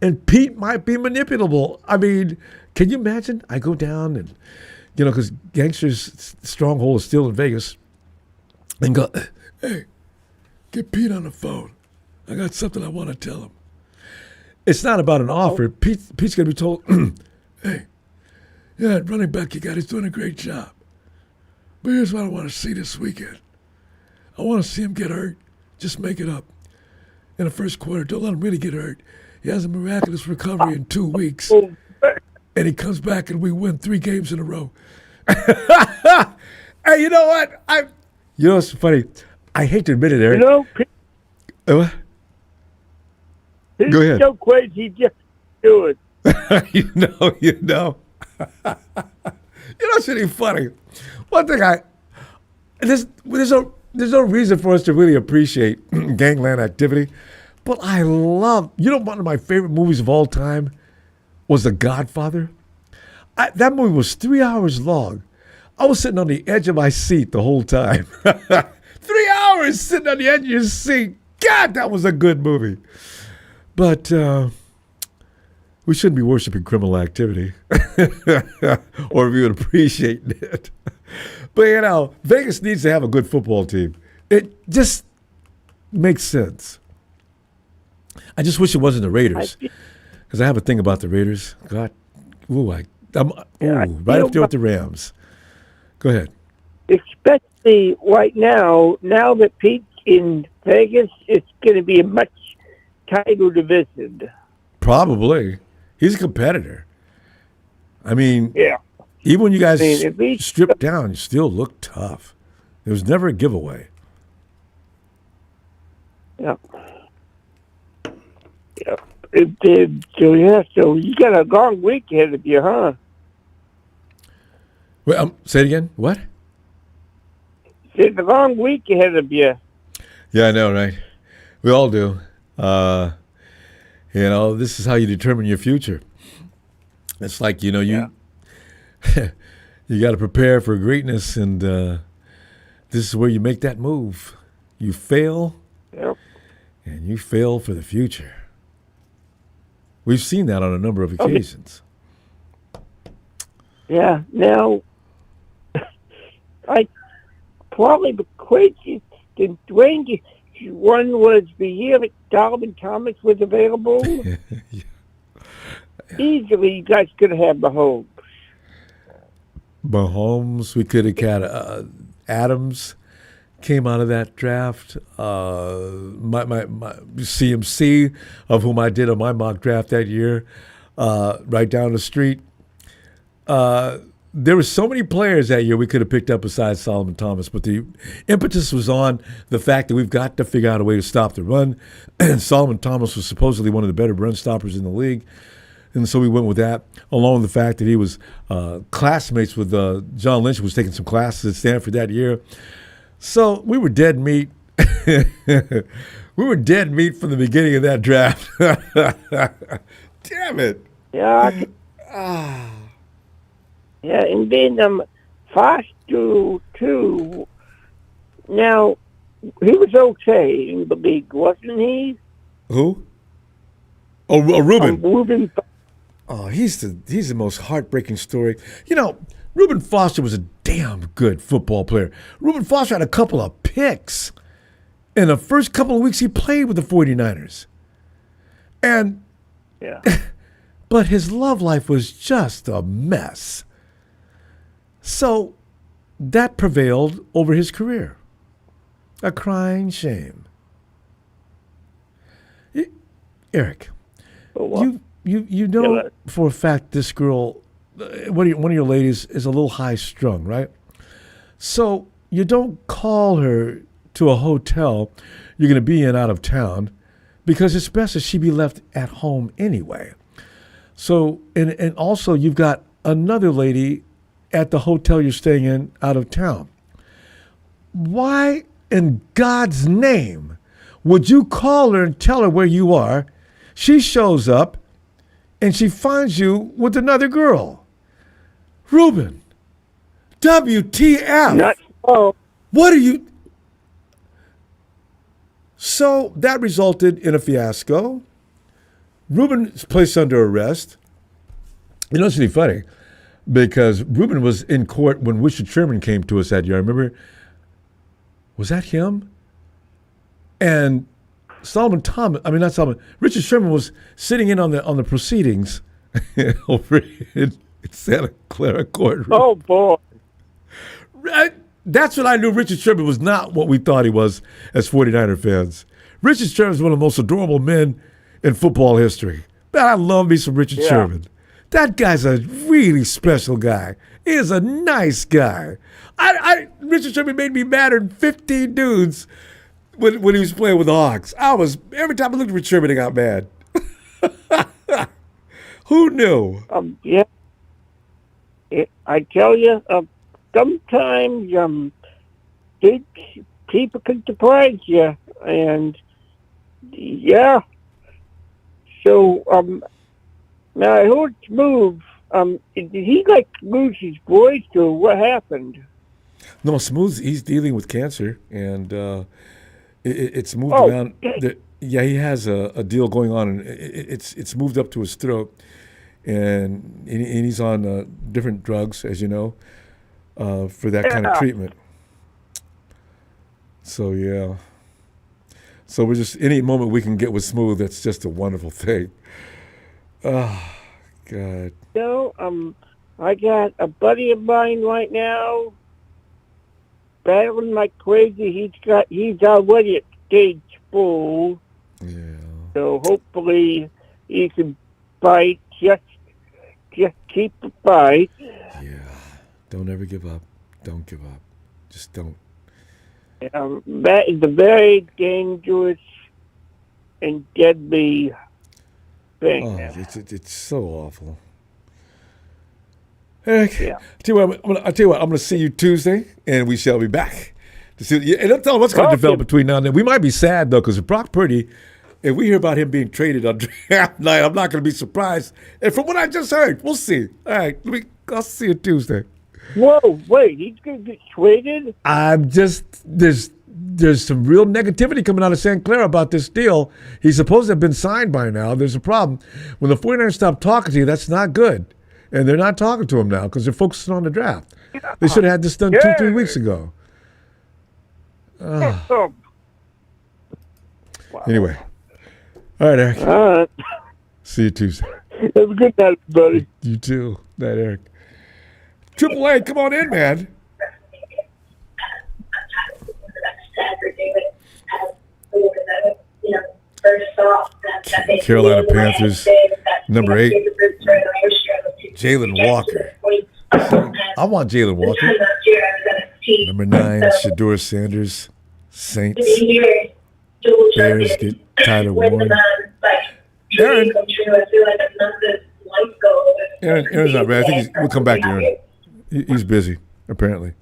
and Pete might be manipulable. I mean, can you imagine? I go down and, because Gangster's stronghold is still in Vegas, and go, hey, get Pete on the phone. I got something I want to tell him. It's not about an offer. Pete's going to be told, hey, running back you got, he's doing a great job. But here's what I want to see this weekend. I want to see him get hurt. Just make it up. In the first quarter, don't let him really get hurt. He has a miraculous recovery in 2 weeks. And he comes back and we win 3 games in a row. Hey, you know what? It's funny. I hate to admit it, Eric. What? Go ahead. So crazy, just do it. you know. It's really funny. One thing there's no reason for us to really appreciate gangland activity, but I love, one of my favorite movies of all time was The Godfather. That movie was 3 hours long. I was sitting on the edge of my seat the whole time. 3 hours sitting on the edge of your seat. God, that was a good movie. But we shouldn't be worshiping criminal activity or we would appreciate it. But, Vegas needs to have a good football team. It just makes sense. I just wish it wasn't the Raiders. Because I have a thing about the Raiders. God, right up there with the Rams. Go ahead. Especially right now that Pete's in Vegas, it's going to be a much tighter division. Probably. He's a competitor. I mean, even when you guys stripped down, you still look tough. It was never a giveaway. Yeah. Yeah. So you got a long week ahead of you, huh? Well, say it again. What? It's a long week ahead of you. Yeah, I know, right? We all do. This is how you determine your future. It's like, you you got to prepare for greatness, and this is where you make that move. You fail, and you fail for the future. We've seen that on a number of occasions. Yeah. Now, I probably the craziest and strangest one was the year that Dalvin Thomas was available. Easily, you guys could have had Mahomes. We could have had Adams. Came out of that draft. My CMC, of whom I did on my mock draft that year, right down the street. There were so many players that year we could have picked up besides Solomon Thomas, but the impetus was on the fact that we've got to figure out a way to stop the run. And Solomon Thomas was supposedly one of the better run stoppers in the league. And so we went with that, along with the fact that he was classmates with John Lynch, who was taking some classes at Stanford that year. So we were dead meat. We were dead meat from the beginning of that draft. Damn it. Yeah. Yeah, and then Foster, too. Now, he was okay in the league, wasn't he? Who? Oh, Reuben. Reuben. Oh, he's the most heartbreaking story. Reuben Foster was a damn good football player. Reuben Foster had a couple of picks in the first couple of weeks he played with the 49ers. And but his love life was just a mess. So that prevailed over his career. A crying shame. Eric, you know for a fact this girl, one of your ladies, is a little high strung, right? So you don't call her to a hotel you're going to be in out of town, because it's best that she be left at home anyway. So, and also you've got another lady at the hotel you're staying in out of town. Why in God's name would you call her and tell her where you are? She shows up and she finds you with another girl. Ruben, WTF? Not so. What are you? So that resulted in a fiasco. Ruben is placed under arrest. You know, it's really funny because Ruben was in court when Richard Sherman came to us that year. I remember, was that him? And Richard Sherman was sitting in on the proceedings over in Santa Clara courtroom. Oh, boy. That's when I knew Richard Sherman was not what we thought he was as 49er fans. Richard Sherman is one of the most adorable men in football history. Man, I love me some Richard Sherman. That guy's a really special guy. He is a nice guy. Richard Sherman made me madder than 15 dudes when he was playing with the Hawks. Every time I looked at Richard Sherman, I got mad. Who knew? Yeah. I tell you, sometimes big people can surprise you, and yeah. So now I heard Smooth. Did he lose his voice, or what happened? No, Smooth. He's dealing with cancer, and it's moved around. He has a deal going on, and it's moved up to his throat, and he's on different drugs, as you know. For that kind of treatment. So, yeah. So we're just, any moment we can get with Smooth, that's just a wonderful thing. Oh, God. So, I got a buddy of mine right now battling like crazy. He's already at stage 4. Yeah. So hopefully he can fight. Just keep the fight. Yeah. Don't ever give up. Don't give up. Just don't. That is a very dangerous and deadly thing. Oh, it's so awful. Eric, I'll tell you what, I'm going to see you Tuesday, and we shall be back to see. And don't tell them what's going to develop between now and then. We might be sad though, because Brock Purdy, if we hear about him being traded on draft night, I'm not going to be surprised. And from what I just heard, we'll see. All right, I'll see you Tuesday. Whoa, wait, he's going to get traded? There's some real negativity coming out of Santa Clara about this deal. He's supposed to have been signed by now. There's a problem. When the 49ers stop talking to you, that's not good. And they're not talking to him now because they're focusing on the draft. They should have had this done 2-3 weeks ago. Wow. Anyway. All right, Eric. All right. See you Tuesday. Have a good night, buddy. You too. Night, Eric. AAA, come on in, man. Carolina Panthers, number 8, Jalen Walker. I want Jalen Walker. Number 9, Shedeur Sanders, Saints. Bears get Tyler Warren. Aaron's not bad. I think we'll come back to Aaron. He's busy, apparently.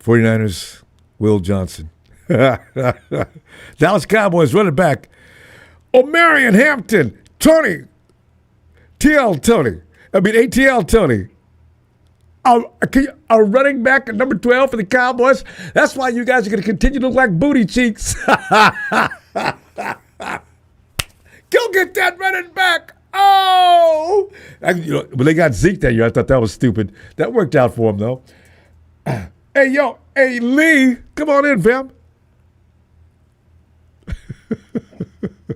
49ers, Will Johnson. Dallas Cowboys running back, O'Marion Hampton, ATL Tony. A running back at number 12 for the Cowboys. That's why you guys are going to continue to look like booty cheeks. Go get that running back. Oh! When they got Zeke that year, I thought that was stupid. That worked out for him, though. Hey, Lee, come on in, fam.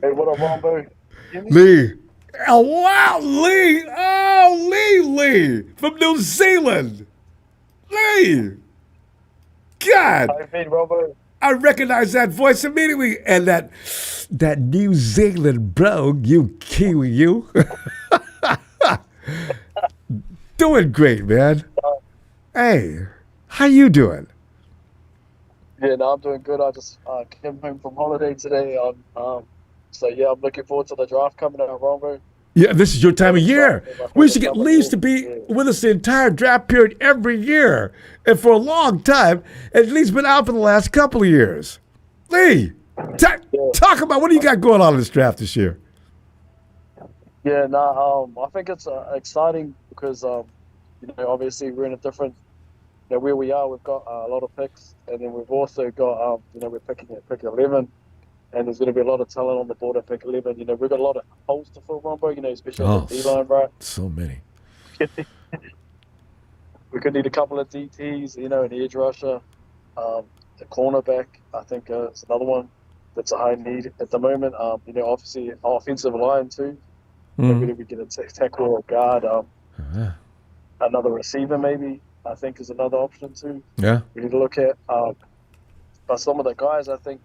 Hey, what up, Ronbo? Lee. Oh, wow, Lee. Oh, Lee from New Zealand. Lee. God. How you been, Ronbo? I recognize that voice immediately. And that New Zealand bro, you Kiwi, you. Doing great, man. Hey, how you doing? Yeah, no, I'm doing good. I just came home from holiday today. So yeah, I'm looking forward to the draft coming out, Ronbo. Yeah, this is your time of year. My We used to favorite get time of Lees year. to be Yeah. with us the entire draft period every year. And for a long time, and Lee's been out for the last couple of years. Lee, talk about what do you got going on in this draft this year? Yeah, no, I think it's exciting because obviously we're in a different, where we are. We've got a lot of picks, and then we've also got we're picking at pick 11, and there's going to be a lot of talent on the board at pick 11. We've got a lot of holes to fill, Ronbo. Especially on the D line, right? So many. We could need a couple of DTs, an edge rusher, the cornerback. I think it's another one that's a high need at the moment. Obviously our offensive line too. Maybe we get a tackle or guard. Another receiver maybe I think is another option too. Yeah. We need to look at. But some of the guys, I think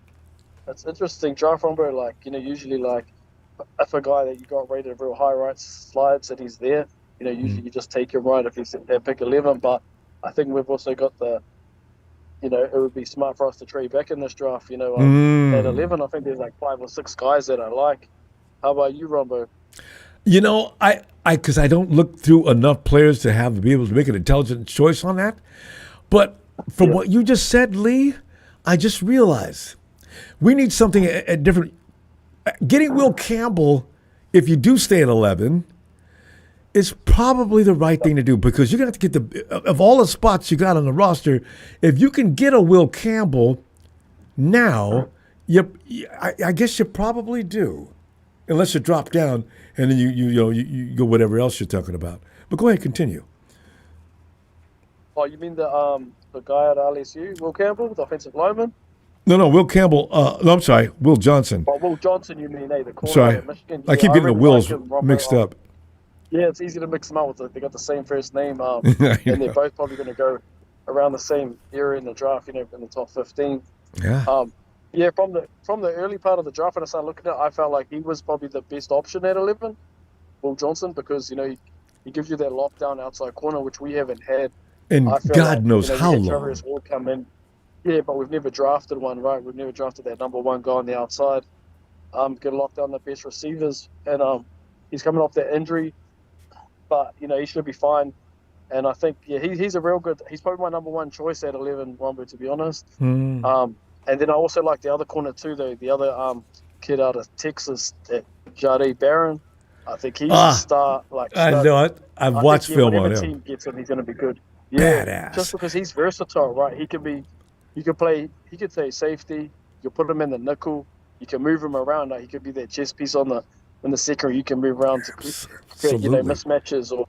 it's interesting draft Ronbo. Like usually like if a guy that you got rated real high, right, slides that he's there. Usually you just take him right if he's at pick 11. But I think we've also got the. It would be smart for us to trade back in this draft. At 11, I think there's like 5 or 6 guys that I like. How about you, Ronbo? Because I don't look through enough players to be able to make an intelligent choice on that. But from what you just said, Lee, I just realized we need something at different. Getting Will Campbell, if you do stay at 11, is probably the right thing to do because you're going to have to get of all the spots you got on the roster, if you can get a Will Campbell now, I guess you probably do. Unless you drop down and then you go whatever else you're talking about. But go ahead, continue. Oh, you mean the guy at LSU, Will Campbell, the offensive lineman? No, Will Campbell. No, I'm sorry, Will Johnson. Oh, Will Johnson, you mean? The corner Sorry, at Michigan. I keep getting the really Wills like him, Ronbo. mixed up. Yeah, it's easy to mix them up. They got the same first name, and know. they're both probably going to go around the same area in the draft. In the top 15. Yeah. Yeah, from the early part of the draft, when I started looking at it, I felt like he was probably the best option at 11, Will Johnson, because he gives you that lockdown outside corner, which we haven't had. And I feel God like, knows we how had long. Travis Ward come in. Yeah, but we've never drafted one, right? We've never drafted that number 1 guy on the outside. Get locked down the best receivers, and he's coming off that injury, but he should be fine. And I think he's a real good. He's probably my number 1 choice at 11, Ronbo, to be honest. And then I also like the other corner too, though. The other kid out of Texas, Jade Barron. I think he's a star. I know it. I've watched film on him. Whatever team gets him, he's going to be good. Yeah, Badass. just because he's versatile, right? He could play safety. You put him in the nickel. You can move him around. Like he could be that chess piece in the secondary. You can move around to create mismatches or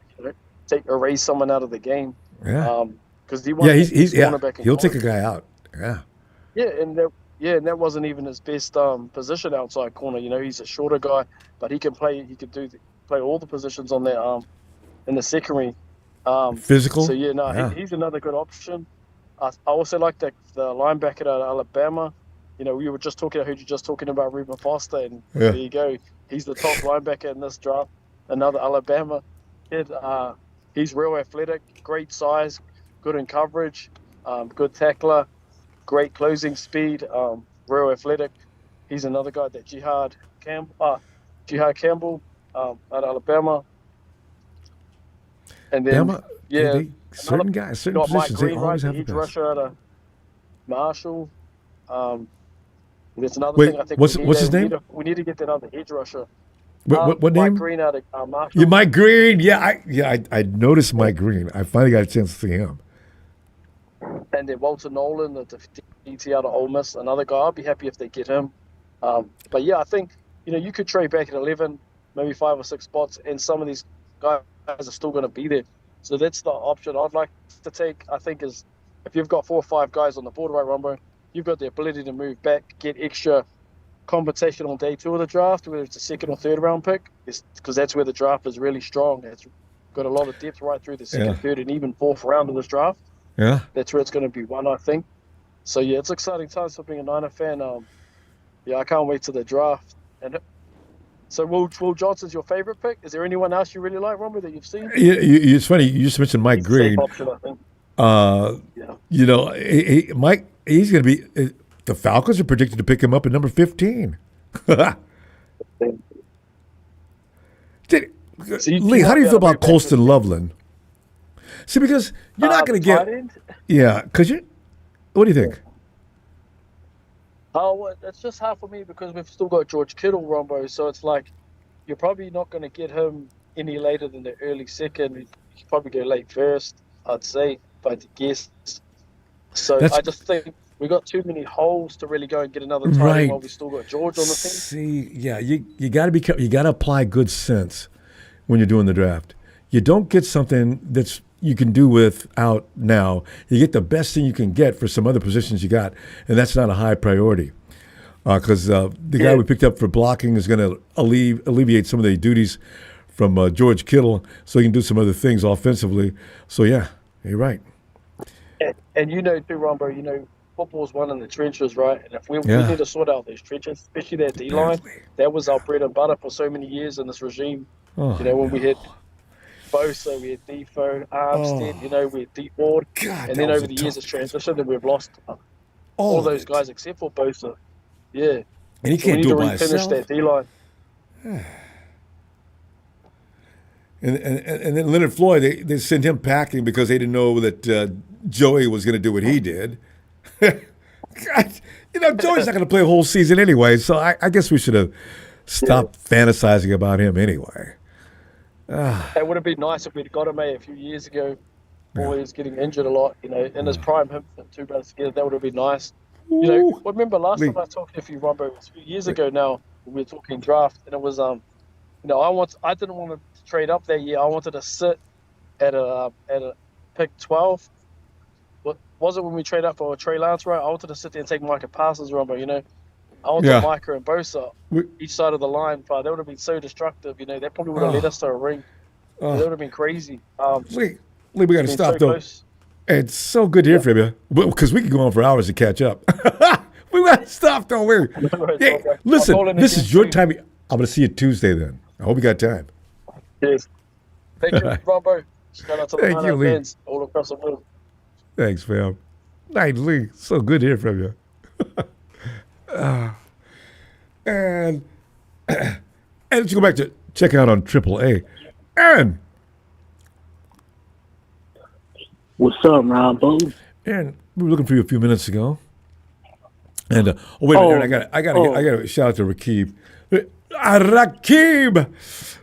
erase someone out of the game. Yeah. Because he's cornerback. He'll take a guy out. Yeah. Yeah, and that wasn't even his best position outside corner. He's a shorter guy, but he can play. He could play all the positions on that in the secondary. Physical. So he's another good option. I also like the linebacker out of Alabama. We were just talking. I heard you just talking about Reuben Foster, and there you go. He's the top linebacker in this draft. Another Alabama kid. He's real athletic, great size, good in coverage, good tackler. Great closing speed, real athletic. He's another guy that Jihad Campbell out of Alabama. And then certain guys, certain positions, they always have the edge best. rusher out of Marshall. There's another thing I think what's his name? We need to get that other edge rusher. What Mike name? Green out of Marshall. Yeah, Mike Green. I noticed Mike Green. I finally got a chance to see him. And then Walter Nolan, the DT out of Ole Miss, another guy. I'll be happy if they get him. But yeah, I think you could trade back at 11, maybe 5 or 6 spots, and some of these guys are still going to be there. So that's the option I'd like to take. I think is if you've got 4 or 5 guys on the board, right, Ronbo, you've got the ability to move back, get extra competition on day 2 of the draft, whether it's a second or third round pick, is because that's where the draft is really strong. It's got a lot of depth right through the second, third, and even fourth round of this draft. Yeah. That's where it's going to be won, I think. So, yeah, it's exciting times for being a Niner fan. Yeah, I can't wait to the draft. And so, Will Johnson's your favorite pick? Is there anyone else you really like, Ronbo, that you've seen? Yeah, it's funny. You just mentioned Mike He's the safe Green. option, I think. Yeah. You know, Mike, he's going to be the Falcons are predicted to pick him up at number 15. Lee, how do you feel about Colston Loveland? See, because you're not going to get... Yeah, because you... What do you think? Oh, well, it's just hard for me because we've still got George Kittle, Ronbo, so it's like you're probably not going to get him any later than the early second. You could probably go late first, I'd say, if I had to guess. So I just think we got too many holes to really go and get another tight end while we still got George on the team. See, yeah, you got to be careful. You got to apply good sense when you're doing the draft. You don't get something that's you can do without now. You get the best thing you can get for some other positions you got, and that's not a high priority. Because the guy we picked up for blocking is going to alleviate some of the duties from George Kittle so he can do some other things offensively. So, yeah, you're right. And you know, too, Ronbo, football's won in the trenches, right? And if we need to sort out those trenches, especially that D-line, that was our bread and butter for so many years in this regime. When we had Bosa, we had Defoe, Armstead, we had D Ford. And then over the years it's transitioned and we've lost all those guys except for Bosa. Yeah. And he can't do it by himself. We need to refinish that D-line. And then Leonard Floyd, they sent him packing because they didn't know that Joey was going to do what he did. God, Joey's not going to play a whole season anyway, so I guess we should have stopped fantasizing about him anyway. It would have been nice if we'd got him a few years ago before he was getting injured a lot, in his prime, him and two brothers together. That would have been nice. Remember last time I talked to you, Ronbo, it was a few years ago now, when we were talking draft, and it was, I didn't want to trade up that year. I wanted to sit at a pick 12. What was it when we traded up for Trey Lance, right? I wanted to sit there and take Micah Parsons, Ronbo, I wanted Micah and Bosa each side of the line, but that would have been so destructive, that probably would have led us to a ring. That would have been crazy. Lee, we got to stop, though. Close. It's so good to hear from you, because we can go on for hours to catch up. We got to stop, don't we? Hey, listen, this is your time. I'm going to see you Tuesday then. I hope you got time. Yes. Thank you, Ronbo. Shout out to the Niner fans all across the world. Thanks, fam. Night, Lee. So good to hear from you. And let's go back to check out on AAA. Aaron. What's up, Ronbo? Aaron, we were looking for you a few minutes ago. And Aaron, I got to shout out to Rakib.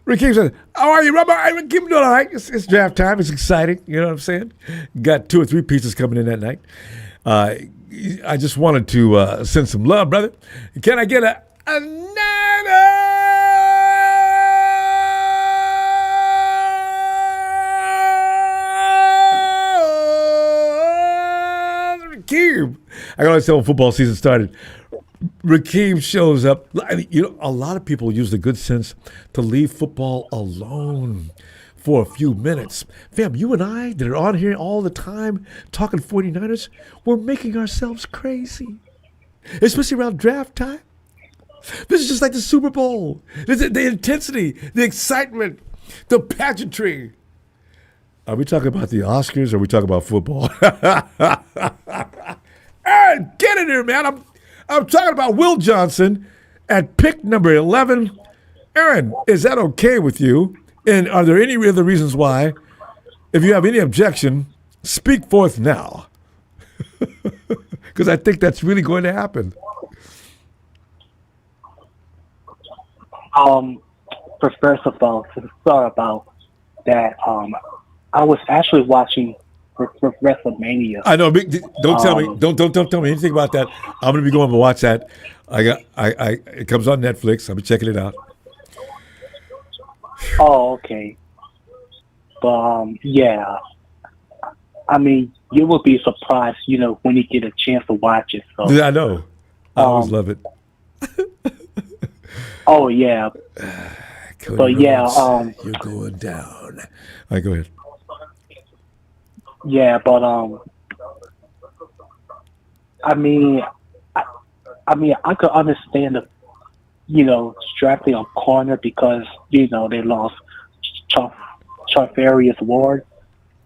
Rakib says, "How are you, Ronbo?" Rakib doing all right. It's draft time. It's exciting. You know what I'm saying? Got 2 or 3 pieces coming in that night. I just wanted to send some love, brother. Can I get a Niner? Rakeem. I got to say when football season started, Rakeem shows up. A lot of people use the good sense to leave football alone for a few minutes. Fam, you and I that are on here all the time talking 49ers, we're making ourselves crazy. Especially around draft time. This is just like the Super Bowl. The intensity, the excitement, the pageantry. Are we talking about the Oscars or are we talking about football? Aaron, get in here, man. I'm talking about Will Johnson at pick number 11. Aaron, is that okay with you? And are there any other reasons why? If you have any objection, speak forth now. Because I think that's really going to happen. First of all, sorry about that. I was actually watching WrestleMania. I know. Don't tell me. Don't tell me anything about that. I'm going to be going to watch that. It comes on Netflix. I'll be checking it out. Oh, okay. But yeah, I mean, you will be surprised, when you get a chance to watch it. So I know. I always love it. Oh yeah, Cody but yeah, Rhodes, you're going down. All right, go ahead. yeah, but I mean, I, I mean, I could understand the drafting a corner because they lost Char- Charvarius Ward.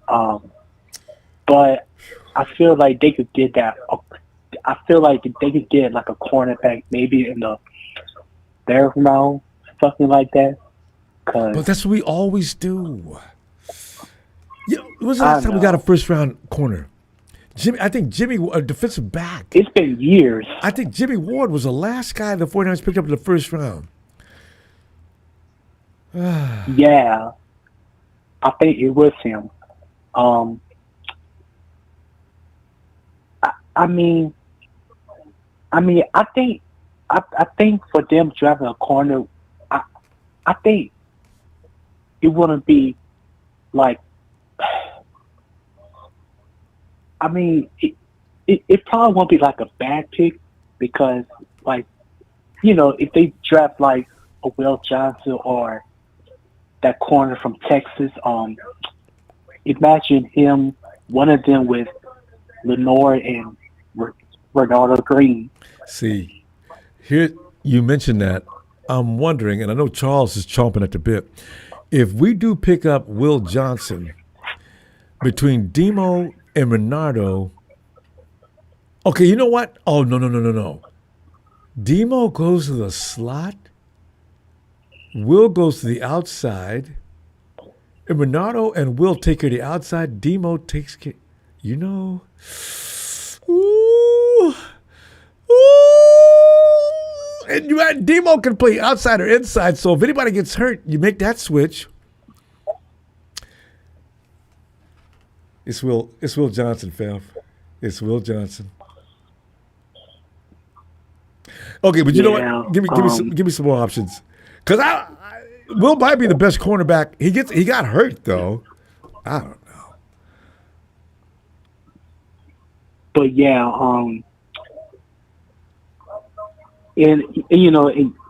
Um, but I feel like they could get that. I feel like they could get like a cornerback maybe in the third round, something like that. Cause But that's what we always do. Yeah, when was the I last time we got a know first round corner? I think Jimmy, a defensive back. it's been years. I think Jimmy Ward was the last guy the 49ers picked up in the first round. Yeah, I think it was him. Um, I mean, I think for them driving a corner, I, I think it wouldn't be like. I mean, it probably won't be like a bad pick because, like, if they draft like a Will Johnson or that corner from Texas, imagine him, one of them with Lenore and Ronaldo Green. See, here you mentioned that. I'm wondering, and I know Charles is chomping at the bit. If we do pick up Will Johnson between Demo and Renardo, okay, you know what? Oh, no. Demo goes to the slot. Will goes to the outside. And Renardo and Will take care of the outside. Demo takes care. Ooh. And Demo can play outside or inside. So if anybody gets hurt, you make that switch. It's Will Johnson, fam. It's Will Johnson. Okay, but you know what? Give me some more options. Because Will might be the best cornerback. He got hurt though. I don't know. But yeah, and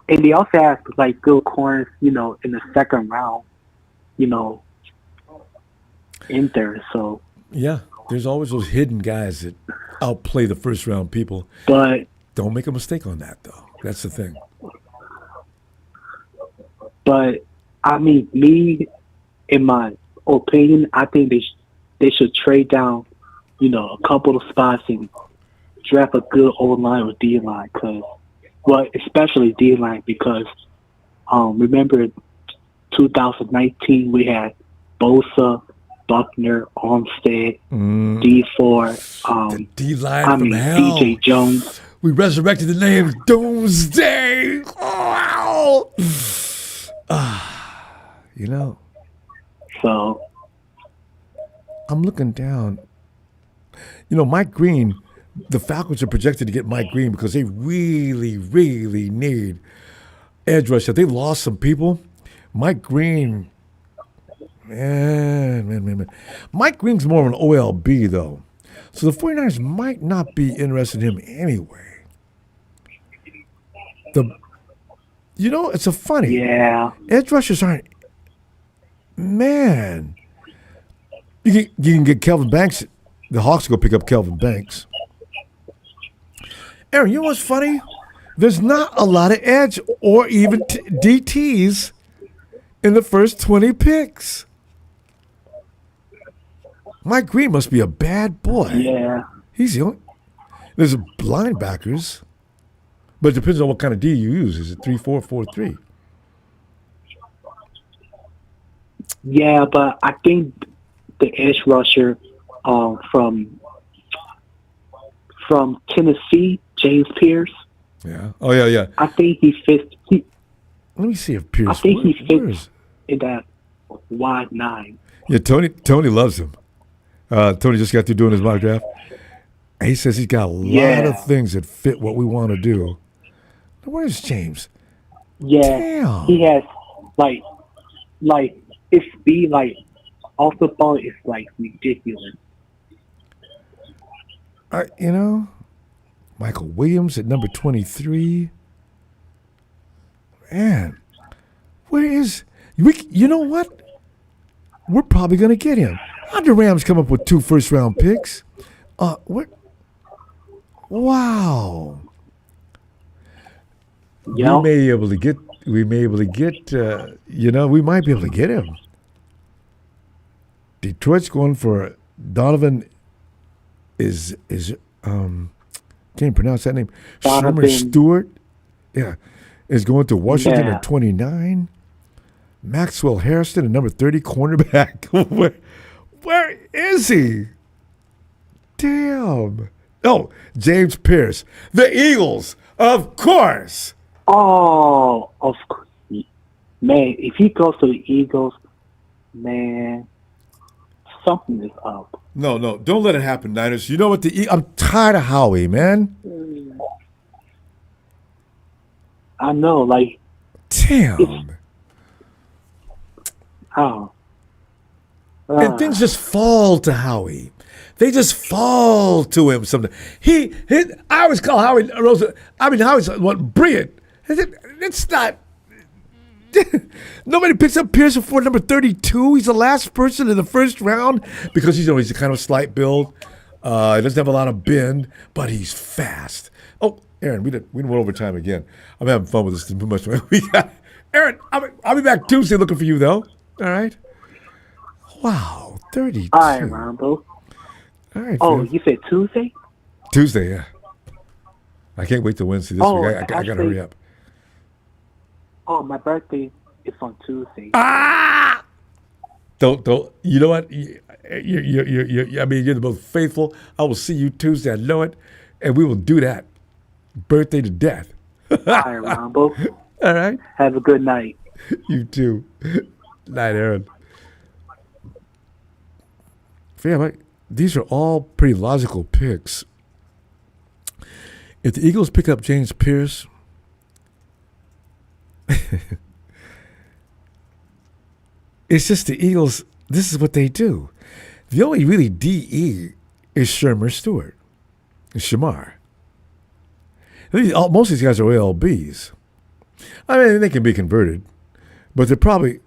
they also have like good corners, in the second round, in there. So Yeah, there's always those hidden guys that outplay the first round people. but Don't make a mistake on that though. That's the thing. But I mean, me, in my opinion, I think they should trade down, a couple of spots and draft a good old line with D line, especially D line because remember 2019 we had Bosa, Buckner, Armstead, D4, The D line from hell. DJ Jones. We resurrected the name Doomsday. Wow. So I'm looking down. Mike Green, the Falcons are projected to get Mike Green because they really, really need edge rusher. They lost some people. Mike Green, man. Mike Green's more of an OLB, though. So the 49ers might not be interested in him anyway. It's a funny. yeah, Edge rushers aren't. Man. You can get Kelvin Banks. The Hawks go pick up Kelvin Banks. Aaron, you know what's funny? There's not a lot of edge or even DTs in the first 20 picks. Mike Green must be a bad boy. yeah. He's the only. There's linebackers, but it depends on what kind of D you use. Is it 3-4, 4-3? Yeah, but I think the edge rusher from Tennessee, James Pierce. Yeah. Oh yeah. I think he fits. Let me see if Pierce. I think he where fits is- in that wide 9. Yeah, Tony loves him. Tony just got through doing his mock draft. And he says he's got a lot of things that fit what we want to do. Now, where's James? Yeah, Damn. he has like his speed, like off the ball, is like ridiculous. Michael Williams at number 23. Man, where is we? You know what? We're probably gonna get him. How'd the Rams come up with 2 first-round picks? What? Wow. Yeah. We may be able to get. We might be able to get him. Detroit's going for Donovan. Can't pronounce that name. Donovan. Sherman Stewart. Yeah, is going to Washington Yeah. at 29. Maxwell Harrison at number 30, cornerback. Where is he? Damn. Oh, James Pierce. The Eagles, of course. Oh, of course. Man, if he goes to the Eagles, man, something is up. No, don't let it happen, Niners. You know what? I'm tired of Howie, man. I know, like, Damn. oh. And things just fall to Howie. They just fall to him sometimes. I always call Howie Rosa. I mean, Howie's brilliant. It's not. Nobody picks up Pierce before number 32. He's the last person in the first round because he's a kind of slight build. He doesn't have a lot of bend, but he's fast. Oh, Aaron, we went over time again. I'm having fun with this too much. Aaron, I'll be back Tuesday looking for you though. All right. Wow, 32. All right, Ronbo. All right. Oh, Phil. you said Tuesday? Tuesday, yeah. I can't wait till Wednesday this week. I got to hurry up. Oh, my birthday is on Tuesday. Don't. You know what? You're the most faithful. I will see you Tuesday. I know it, and we will do that. Birthday to death. All right, Ronbo. All right. Have a good night. You too. Night, Aaron. Fam, these are all pretty logical picks. If the Eagles pick up James Pierce, it's just the Eagles. This is what they do. The only really DE is Sherman Stewart. It's Shamar. Most of these guys are ALBs. I mean, they can be converted, but they're probably.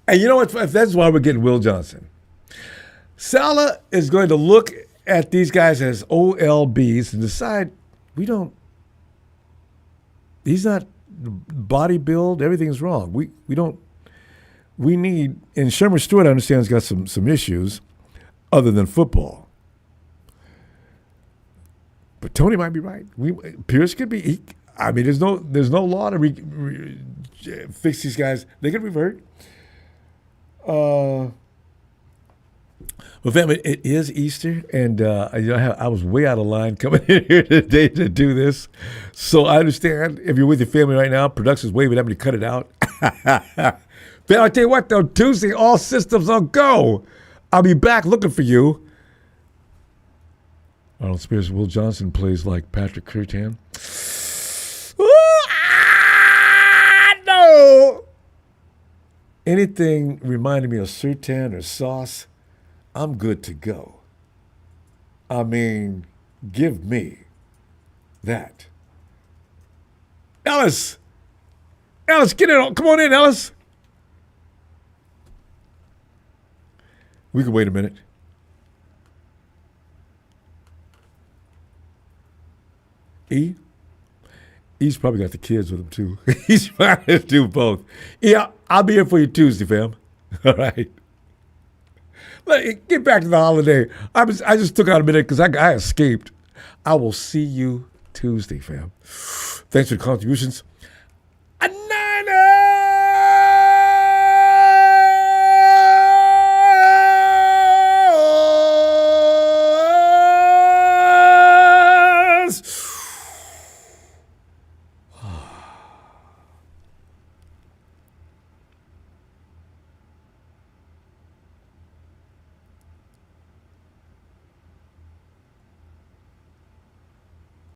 And you know what? That's why we're getting Will Johnson. Salah is going to look at these guys as OLBs and decide he's not body build, everything's wrong. We need, and Sherman Stewart, I understand, has got some issues other than football. But Tony might be right. Pierce could be. There's no law to fix these guys. They can revert. Well, family, it is Easter, and I was way out of line coming in here today to do this. So I understand if you're with your family right now, production's waving at me to cut it out. But I'll tell you what, though, Tuesday, all systems on go. I'll be back looking for you. Arnold Spears, Will Johnson plays like Patrick Surtain. No. Anything reminding me of Surtain or Sauce, I'm good to go. I mean, give me that. Ellis, get in. Come on in, Ellis. We can wait a minute. He's probably got the kids with him too. He's trying to do both. Yeah, I'll be here for you Tuesday, fam. All right. Get back to the holiday. I just took out a minute because I escaped. I will see you Tuesday, fam. Thanks for the contributions.